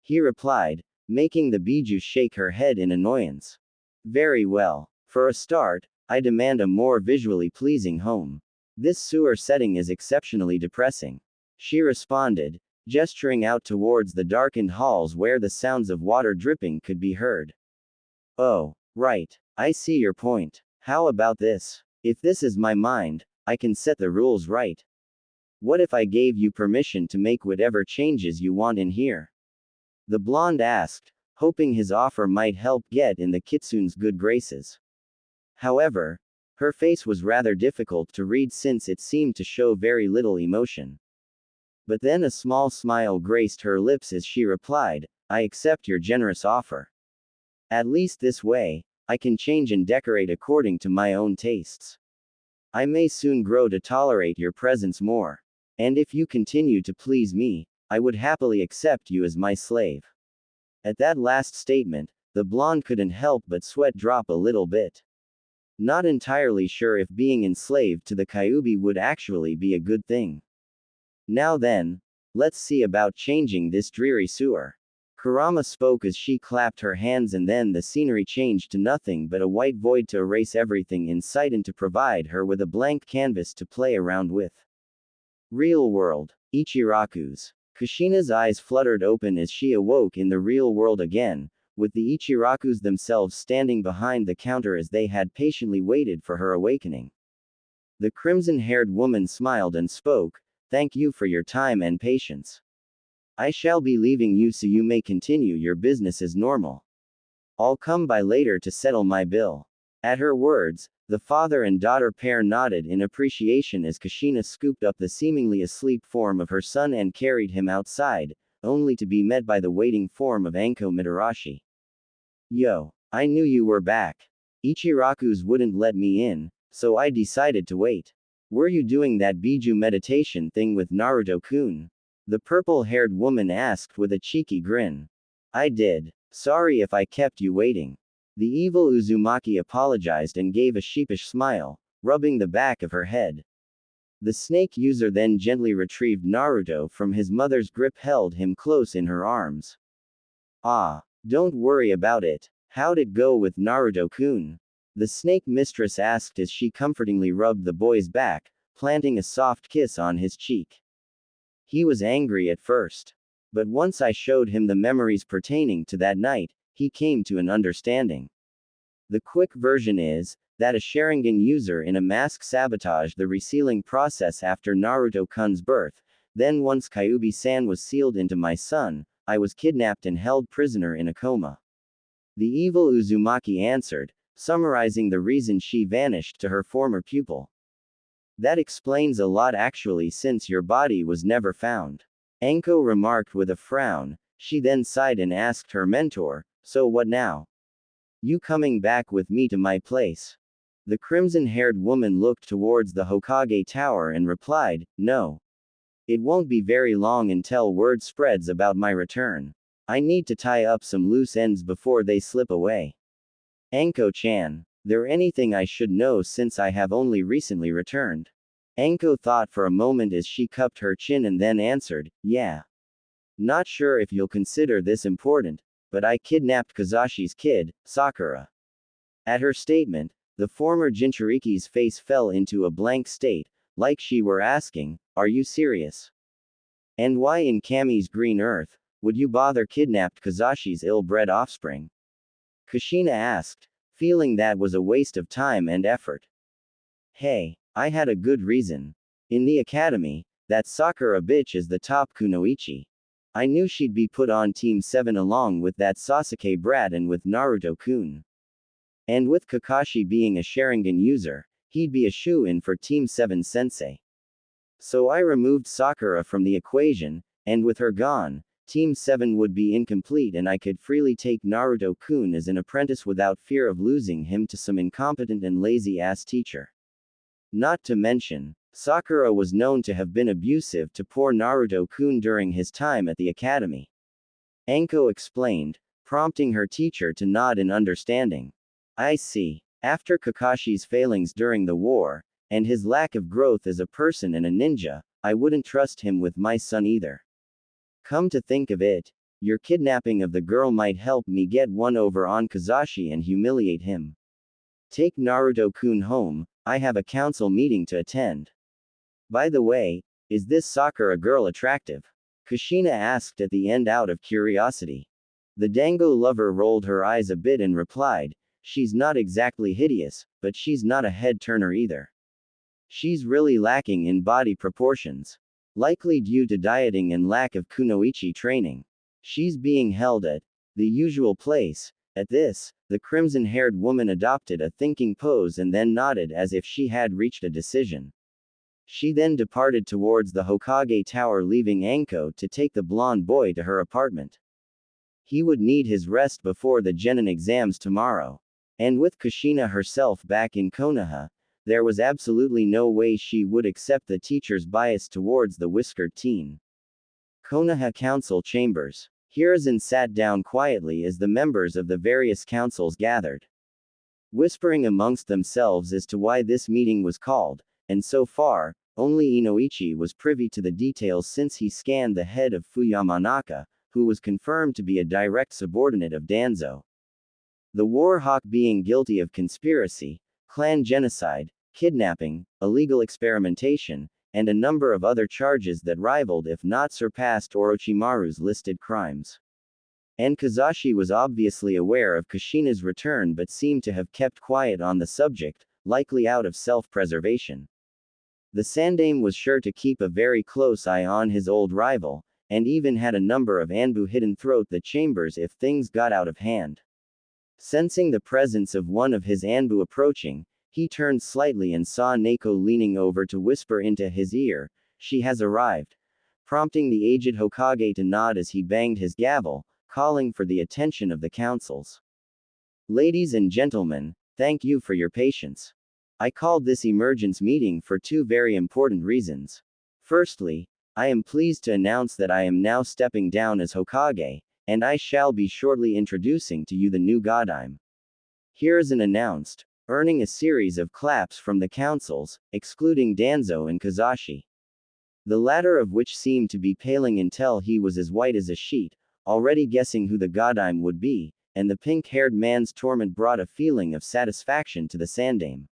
He replied, making the Biju shake her head in annoyance. Very well. For a start, I demand a more visually pleasing home. This sewer setting is exceptionally depressing. She responded, gesturing out towards the darkened halls where the sounds of water dripping could be heard. Oh, right. I see your point. How about this? If this is my mind, I can set the rules right. What if I gave you permission to make whatever changes you want in here? The blonde asked, hoping his offer might help get in the kitsune's good graces. However, her face was rather difficult to read since it seemed to show very little emotion. But then a small smile graced her lips as she replied, I accept your generous offer. At least this way, I can change and decorate according to my own tastes. I may soon grow to tolerate your presence more. And if you continue to please me, I would happily accept you as my slave. At that last statement, the blonde couldn't help but sweat drop a little bit. Not entirely sure if being enslaved to the Kyuubi would actually be a good thing. Now then, let's see about changing this dreary sewer. Kurama spoke as she clapped her hands, and then the scenery changed to nothing but a white void to erase everything in sight and to provide her with a blank canvas to play around with. Real world. Ichiraku's. Kushina's eyes fluttered open as she awoke in the real world again, with the Ichirakus themselves standing behind the counter as they had patiently waited for her awakening. The crimson-haired woman smiled and spoke, thank you for your time and patience. I shall be leaving you so you may continue your business as normal. I'll come by later to settle my bill. At her words, the father and daughter pair nodded in appreciation as Kushina scooped up the seemingly asleep form of her son and carried him outside, only to be met by the waiting form of Anko Mitarashi. Yo, I knew you were back. Ichiraku's wouldn't let me in, so I decided to wait. Were you doing that Biju meditation thing with Naruto-kun? The purple-haired woman asked with a cheeky grin. I did. Sorry if I kept you waiting. The evil Uzumaki apologized and gave a sheepish smile, rubbing the back of her head. The snake user then gently retrieved Naruto from his mother's grip, held him close in her arms. Ah, don't worry about it. How'd it go with Naruto-kun? The snake mistress asked as she comfortingly rubbed the boy's back, planting a soft kiss on his cheek. He was angry at first. But once I showed him the memories pertaining to that night, he came to an understanding. The quick version is that a Sharingan user in a mask sabotaged the resealing process after Naruto-kun's birth. Then once Kyuubi-san was sealed into my son, I was kidnapped and held prisoner in a coma. The evil Uzumaki answered, summarizing the reason she vanished to her former pupil. That explains a lot actually, since your body was never found. Anko remarked with a frown. She then sighed and asked her mentor, so what now? You coming back with me to my place? The crimson-haired woman looked towards the Hokage Tower and replied, no. It won't be very long until word spreads about my return. I need to tie up some loose ends before they slip away. Anko-chan, there anything I should know since I have only recently returned? Anko thought for a moment as she cupped her chin and then answered, yeah. Not sure if you'll consider this important, but I kidnapped Kazashi's kid, Sakura. At her statement, the former Jinchuriki's face fell into a blank state, like she were asking, are you serious? And why in Kami's green earth would you bother kidnapped Kazashi's ill-bred offspring? Kushina asked, feeling that was a waste of time and effort. Hey, I had a good reason. In the academy, That Sakura bitch is the top kunoichi. I knew she'd be put on Team 7 along with that Sasuke brat and with Naruto-kun. And with Kakashi being a Sharingan user, he'd be a shoo-in for Team 7 sensei. So I removed Sakura from the equation, and with her gone, Team 7 would be incomplete and I could freely take Naruto-kun as an apprentice without fear of losing him to some incompetent and lazy-ass teacher. Not to mention, Sakura was known to have been abusive to poor Naruto-kun during his time at the academy. Anko explained, prompting her teacher to nod in understanding. I see. After Kakashi's failings during the war, and his lack of growth as a person and a ninja, I wouldn't trust him with my son either. Come to think of it, your kidnapping of the girl might help me get one over on Kazashi and humiliate him. Take Naruto-kun home, I have a council meeting to attend. By the way, is this Sakura girl attractive? Kushina asked at the end out of curiosity. The Dango lover rolled her eyes a bit and replied, she's not exactly hideous, but she's not a head-turner either. She's really lacking in body proportions. Likely due to dieting and lack of kunoichi training. She's being held at the usual place. At this, the crimson-haired woman adopted a thinking pose and then nodded as if she had reached a decision. She then departed towards the Hokage Tower, leaving Anko to take the blonde boy to her apartment. He would need his rest before the Genin exams tomorrow. And with Kushina herself back in Konoha, there was absolutely no way she would accept the teacher's bias towards the whiskered teen. Konoha Council Chambers. Hiruzen sat down quietly as the members of the various councils gathered, whispering amongst themselves as to why this meeting was called, and so far, only Inoichi was privy to the details since he scanned the head of Fuyamanaka, who was confirmed to be a direct subordinate of Danzo. The War Hawk being guilty of conspiracy, clan genocide, kidnapping, illegal experimentation, and a number of other charges that rivaled if not surpassed Orochimaru's listed crimes. And Kazashi was obviously aware of Kushina's return but seemed to have kept quiet on the subject, likely out of self-preservation. The Sandaime was sure to keep a very close eye on his old rival, and even had a number of Anbu hidden throughout the chambers if things got out of hand. Sensing the presence of one of his Anbu approaching, he turned slightly and saw Neko leaning over to whisper into his ear, "She has arrived," prompting the aged Hokage to nod as he banged his gavel, calling for the attention of the councils. Ladies and gentlemen, thank you for your patience. I called this emergence meeting for two very important reasons. Firstly, I am pleased to announce that I am now stepping down as Hokage, and I shall be shortly introducing to you the new Godime. Hiruzen announced, earning a series of claps from the councils, excluding Danzo and Kazashi. The latter of which seemed to be paling until he was as white as a sheet, already guessing who the Godime would be, and the pink-haired man's torment brought a feeling of satisfaction to the Sandaime.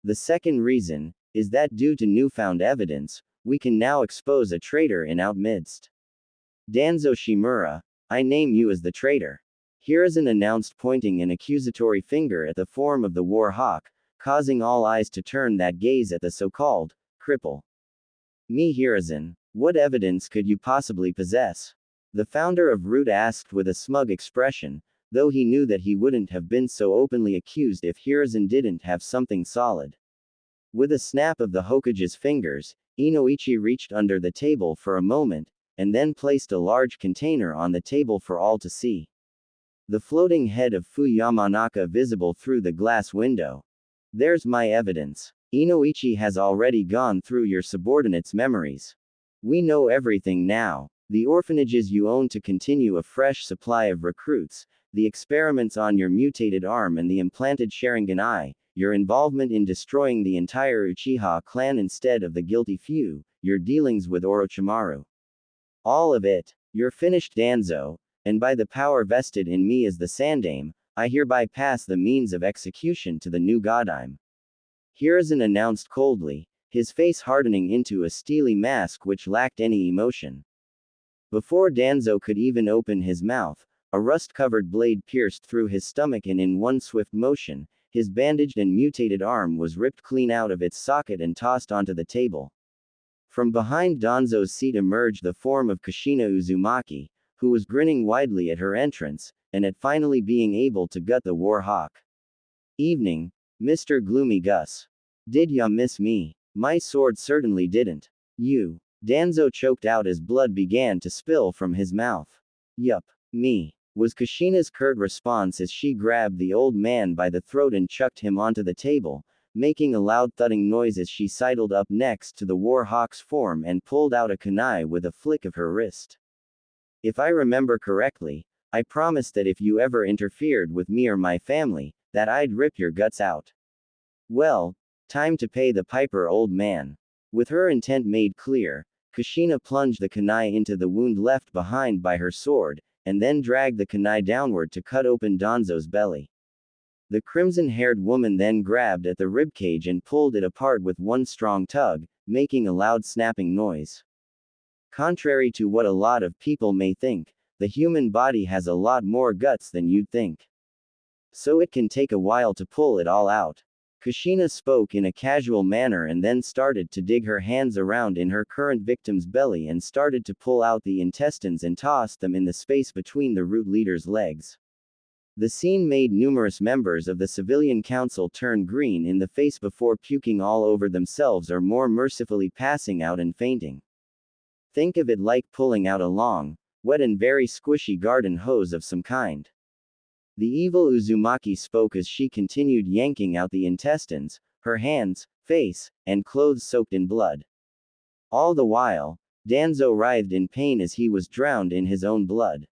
The second reason is that due to newfound evidence, we can now expose a traitor in our midst. Danzo Shimura, I name you as the traitor. Hiruzen announced, pointing an accusatory finger at the form of the War Hawk, causing all eyes to turn that gaze at the so-called cripple. Me, Hiruzen, what evidence could you possibly possess? The founder of Root asked with a smug expression, though he knew that he wouldn't have been so openly accused if Hiruzen didn't have something solid. With a snap of the Hokage's fingers, Inoichi reached under the table for a moment, and then placed a large container on the table for all to see. The floating head of Fuyamanaka visible through the glass window. There's my evidence. Inoichi has already gone through your subordinates' memories. We know everything now. The orphanages you own to continue a fresh supply of recruits, the experiments on your mutated arm and the implanted Sharingan eye, your involvement in destroying the entire Uchiha clan instead of the guilty few, your dealings with Orochimaru. All of it. You're finished, Danzo. And by the power vested in me as the Sandaime, I hereby pass the means of execution to the new Godime. Hiruzen announced coldly, his face hardening into a steely mask which lacked any emotion. Before Danzo could even open his mouth, a rust-covered blade pierced through his stomach and in one swift motion, his bandaged and mutated arm was ripped clean out of its socket and tossed onto the table. From behind Danzo's seat emerged the form of Kushina Uzumaki, who was grinning widely at her entrance, and at finally being able to gut the war hawk. Evening, Mr. Gloomy Gus. Did ya miss me? My sword certainly didn't. You. Danzo choked out as blood began to spill from his mouth. Yup. Me. Was Kushina's curt response as she grabbed the old man by the throat and chucked him onto the table, making a loud thudding noise as she sidled up next to the war hawk's form and pulled out a kunai with a flick of her wrist. If I remember correctly, I promised that if you ever interfered with me or my family, that I'd rip your guts out. Well, time to pay the piper, old man. With her intent made clear, Kushina plunged the kunai into the wound left behind by her sword, and then dragged the kunai downward to cut open Danzo's belly. The crimson-haired woman then grabbed at the ribcage and pulled it apart with one strong tug, making a loud snapping noise. Contrary to what a lot of people may think, the human body has a lot more guts than you'd think. So it can take a while to pull it all out. Kushina spoke in a casual manner and then started to dig her hands around in her current victim's belly and started to pull out the intestines and tossed them in the space between the root leader's legs. The scene made numerous members of the civilian council turn green in the face before puking all over themselves or more mercifully passing out and fainting. Think of it like pulling out a long, wet and very squishy garden hose of some kind. The evil Uzumaki spoke as she continued yanking out the intestines, her hands, face, and clothes soaked in blood. All the while, Danzo writhed in pain as he was drowned in his own blood.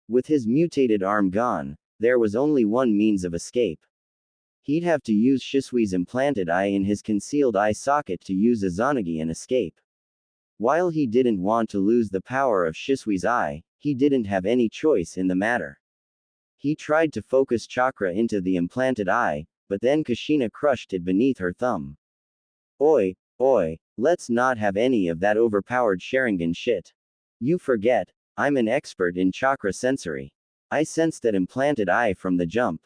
With his mutated arm gone, there was only one means of escape. He'd have to use Shisui's implanted eye in his concealed eye socket to use Izanagi and escape. While he didn't want to lose the power of Shisui's eye, he didn't have any choice in the matter. He tried to focus chakra into the implanted eye, but then Kushina crushed it beneath her thumb. Oi, let's not have any of that overpowered Sharingan shit. You forget, I'm an expert in chakra sensory. I sensed that implanted eye from the jump.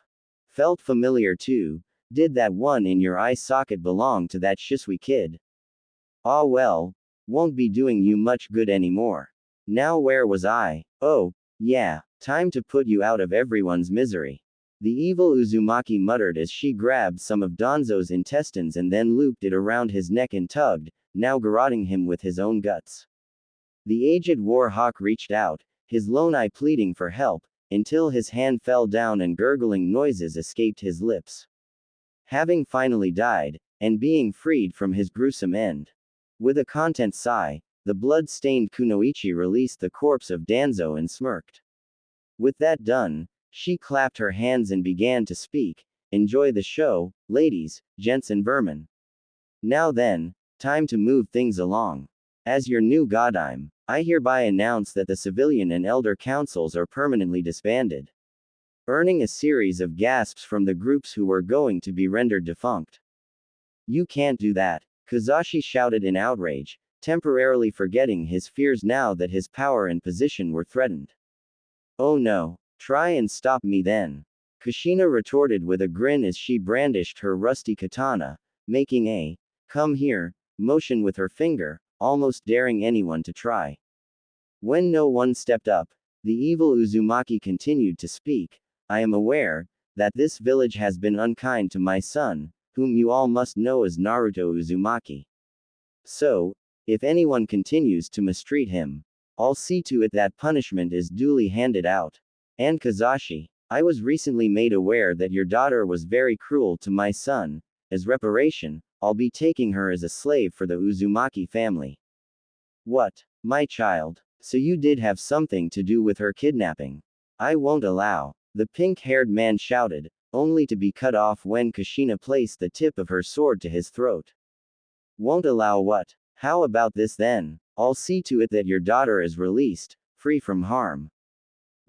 Felt familiar too. Did that one in your eye socket belong to that Shisui kid? Ah well, won't be doing you much good anymore. Now where was I? Oh, yeah, time to put you out of everyone's misery. The evil Uzumaki muttered as she grabbed some of Danzo's intestines and then looped it around his neck and tugged, now garroting him with his own guts. The aged war hawk reached out, his lone eye pleading for help, until his hand fell down and gurgling noises escaped his lips. Having finally died, and being freed from his gruesome end. With a content sigh, the blood-stained Kunoichi released the corpse of Danzo and smirked. With that done, she clapped her hands and began to speak. Enjoy the show, ladies, gents and vermin. Now then, time to move things along. As your new godime, I hereby announce that the civilian and elder councils are permanently disbanded. Earning a series of gasps from the groups who were going to be rendered defunct. You can't do that, Kazashi shouted in outrage, temporarily forgetting his fears now that his power and position were threatened. Oh no, try and stop me then. Kushina retorted with a grin as she brandished her rusty katana, making a come here motion with her finger, almost daring anyone to try. When no one stepped up, the evil Uzumaki continued to speak. I am aware that this village has been unkind to my son, whom you all must know as Naruto Uzumaki. So, if anyone continues to mistreat him, I'll see to it that punishment is duly handed out. And Kazashi, I was recently made aware that your daughter was very cruel to my son. As reparation, I'll be taking her as a slave for the Uzumaki family. What? My child? So you did have something to do with her kidnapping? I won't allow. The pink-haired man shouted, only to be cut off when Kushina placed the tip of her sword to his throat. Won't allow what? How about this then? I'll see to it that your daughter is released, free from harm.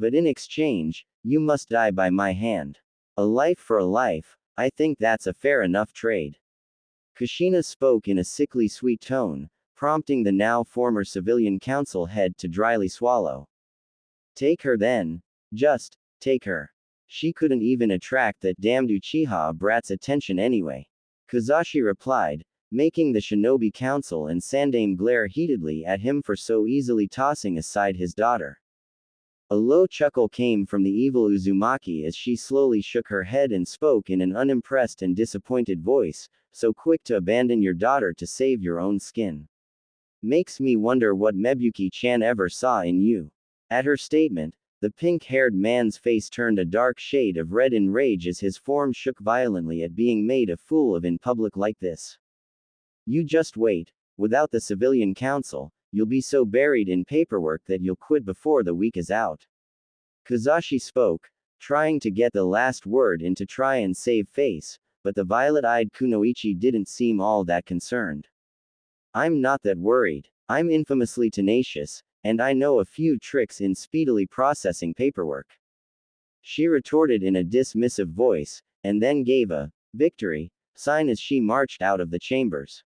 But in exchange, you must die by my hand. A life for a life, I think that's a fair enough trade. Kushina spoke in a sickly sweet tone, prompting the now former civilian council head to dryly swallow. Take her then. Just, take her. She couldn't even attract that damned Uchiha brat's attention anyway. Kazashi replied, making the shinobi council and Sandaime glare heatedly at him for so easily tossing aside his daughter. A low chuckle came from the evil Uzumaki as she slowly shook her head and spoke in an unimpressed and disappointed voice, so quick to abandon your daughter to save your own skin. Makes me wonder what Mebuki-chan ever saw in you. At her statement, the pink-haired man's face turned a dark shade of red in rage as his form shook violently at being made a fool of in public like this. You just wait. Without the civilian council, you'll be so buried in paperwork that you'll quit before the week is out. Kozashi spoke, trying to get the last word in to try and save face, but the violet-eyed Kunoichi didn't seem all that concerned. I'm not that worried. I'm infamously tenacious, and I know a few tricks in speedily processing paperwork. She retorted in a dismissive voice, and then gave a victory sign as she marched out of the chambers.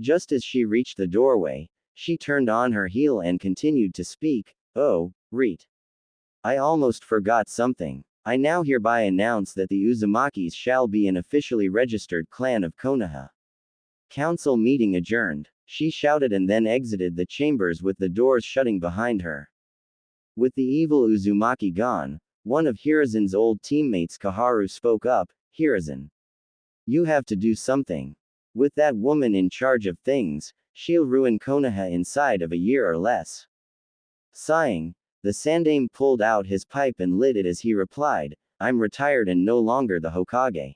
Just as she reached the doorway, she turned on her heel and continued to speak. Oh, Reet. I almost forgot something. I now hereby announce that the Uzumakis shall be an officially registered clan of Konoha. Council meeting adjourned, she shouted and then exited the chambers with the doors shutting behind her. With the evil Uzumaki gone, one of Hiruzen's old teammates Kaharu spoke up. Hiruzen. You have to do something. With that woman in charge of things, she'll ruin Konoha inside of a year or less. Sighing, the Sandaime pulled out his pipe and lit it as he replied, I'm retired and no longer the Hokage.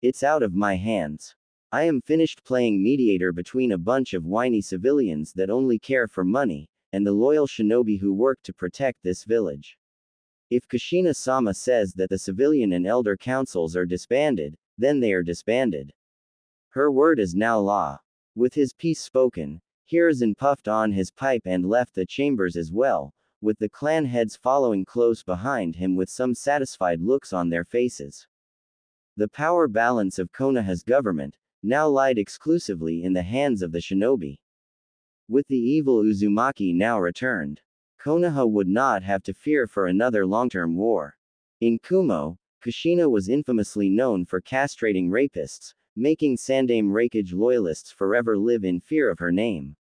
It's out of my hands. I am finished playing mediator between a bunch of whiny civilians that only care for money, and the loyal shinobi who work to protect this village. If Kushina-sama says that the civilian and elder councils are disbanded, then they are disbanded. Her word is now law. With his piece spoken, Hiruzen puffed on his pipe and left the chambers as well, with the clan heads following close behind him with some satisfied looks on their faces. The power balance of Konoha's government now lied exclusively in the hands of the shinobi. With the evil Uzumaki now returned, Konoha would not have to fear for another long-term war. In Kumo, Kushina was infamously known for castrating rapists, making Sandaime Raikage loyalists forever live in fear of her name.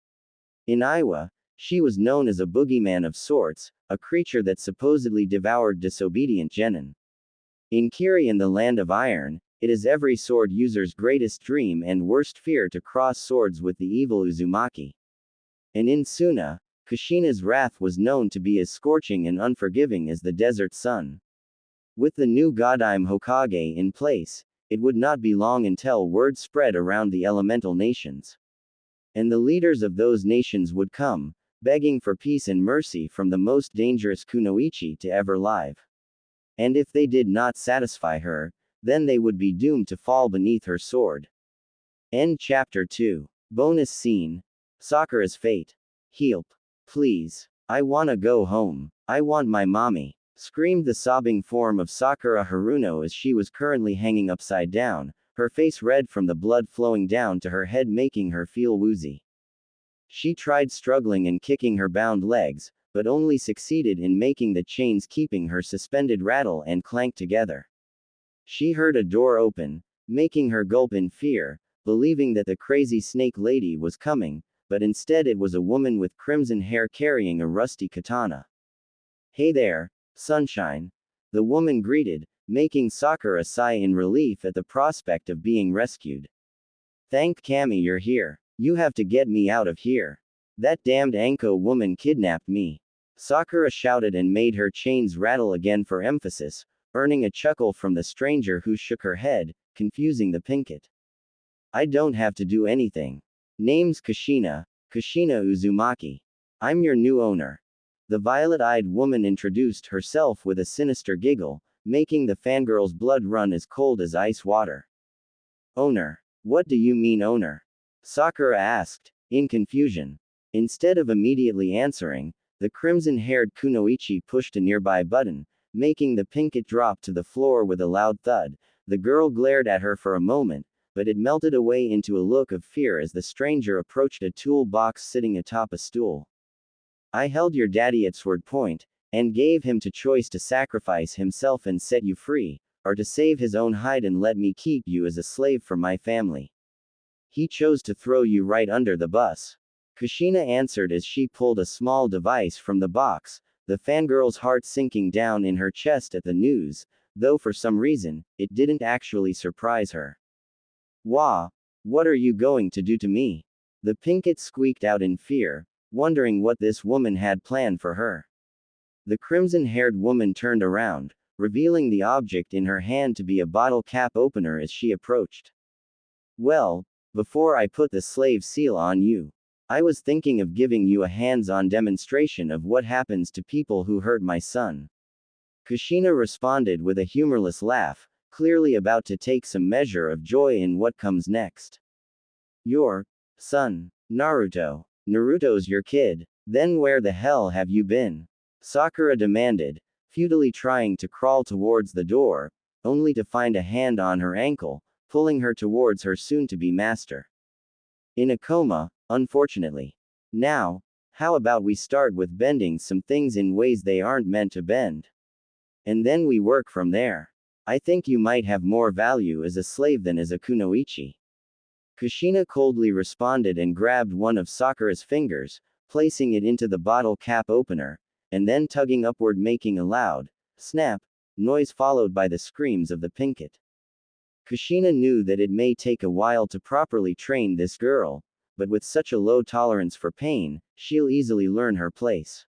In Iwa, she was known as a boogeyman of sorts, a creature that supposedly devoured disobedient genin. In Kiri and the Land of Iron, it is every sword user's greatest dream and worst fear to cross swords with the evil Uzumaki. And in Suna, Kushina's wrath was known to be as scorching and unforgiving as the desert sun. With the new Godime Hokage in place, it would not be long until word spread around the elemental nations. And the leaders of those nations would come, begging for peace and mercy from the most dangerous kunoichi to ever live. And if they did not satisfy her, then they would be doomed to fall beneath her sword. End chapter 2. Bonus scene. Sakura's fate. Help. Please. I wanna go home. I want my mommy. Screamed the sobbing form of Sakura Haruno as she was currently hanging upside down, her face red from the blood flowing down to her head making her feel woozy. She tried struggling and kicking her bound legs, but only succeeded in making the chains keeping her suspended rattle and clank together. She heard a door open, making her gulp in fear, believing that the crazy snake lady was coming, but instead it was a woman with crimson hair carrying a rusty katana. Hey there, sunshine. The woman greeted, making Sakura sigh in relief at the prospect of being rescued. Thank Kami you're here. You have to get me out of here. That damned Anko woman kidnapped me. Sakura shouted and made her chains rattle again for emphasis, earning a chuckle from the stranger who shook her head, confusing the Pinkett. I don't have to do anything. Name's Kushina Uzumaki. I'm your new owner. The violet-eyed woman introduced herself with a sinister giggle, making the fangirl's blood run as cold as ice water. Owner? What do you mean owner? Sakura asked, in confusion. Instead of immediately answering, the crimson-haired kunoichi pushed a nearby button, making the Pinkett drop to the floor with a loud thud. The girl glared at her for a moment, but it melted away into a look of fear as the stranger approached a tool box sitting atop a stool. I held your daddy at sword point, and gave him to choice to sacrifice himself and set you free, or to save his own hide and let me keep you as a slave for my family. He chose to throw you right under the bus. Kushina answered as she pulled a small device from the box, the fangirl's heart sinking down in her chest at the news, though for some reason, it didn't actually surprise her. Wah! What are you going to do to me? The Pinkett squeaked out in fear, wondering what this woman had planned for her. The crimson-haired woman turned around, revealing the object in her hand to be a bottle cap opener as she approached. Well, before I put the slave seal on you, I was thinking of giving you a hands-on demonstration of what happens to people who hurt my son. Kushina responded with a humorless laugh, clearly about to take some measure of joy in what comes next. Your son, Naruto. Naruto's your kid. Then where the hell have you been? Sakura demanded, futilely trying to crawl towards the door, only to find a hand on her ankle, pulling her towards her soon-to-be master. In a coma, unfortunately. Now, how about we start with bending some things in ways they aren't meant to bend? And then we work from there. I think you might have more value as a slave than as a kunoichi. Kushina coldly responded and grabbed one of Sakura's fingers, placing it into the bottle cap opener, and then tugging upward, making a loud snap noise followed by the screams of the Pinkett. Kushina knew that it may take a while to properly train this girl, but with such a low tolerance for pain, she'll easily learn her place.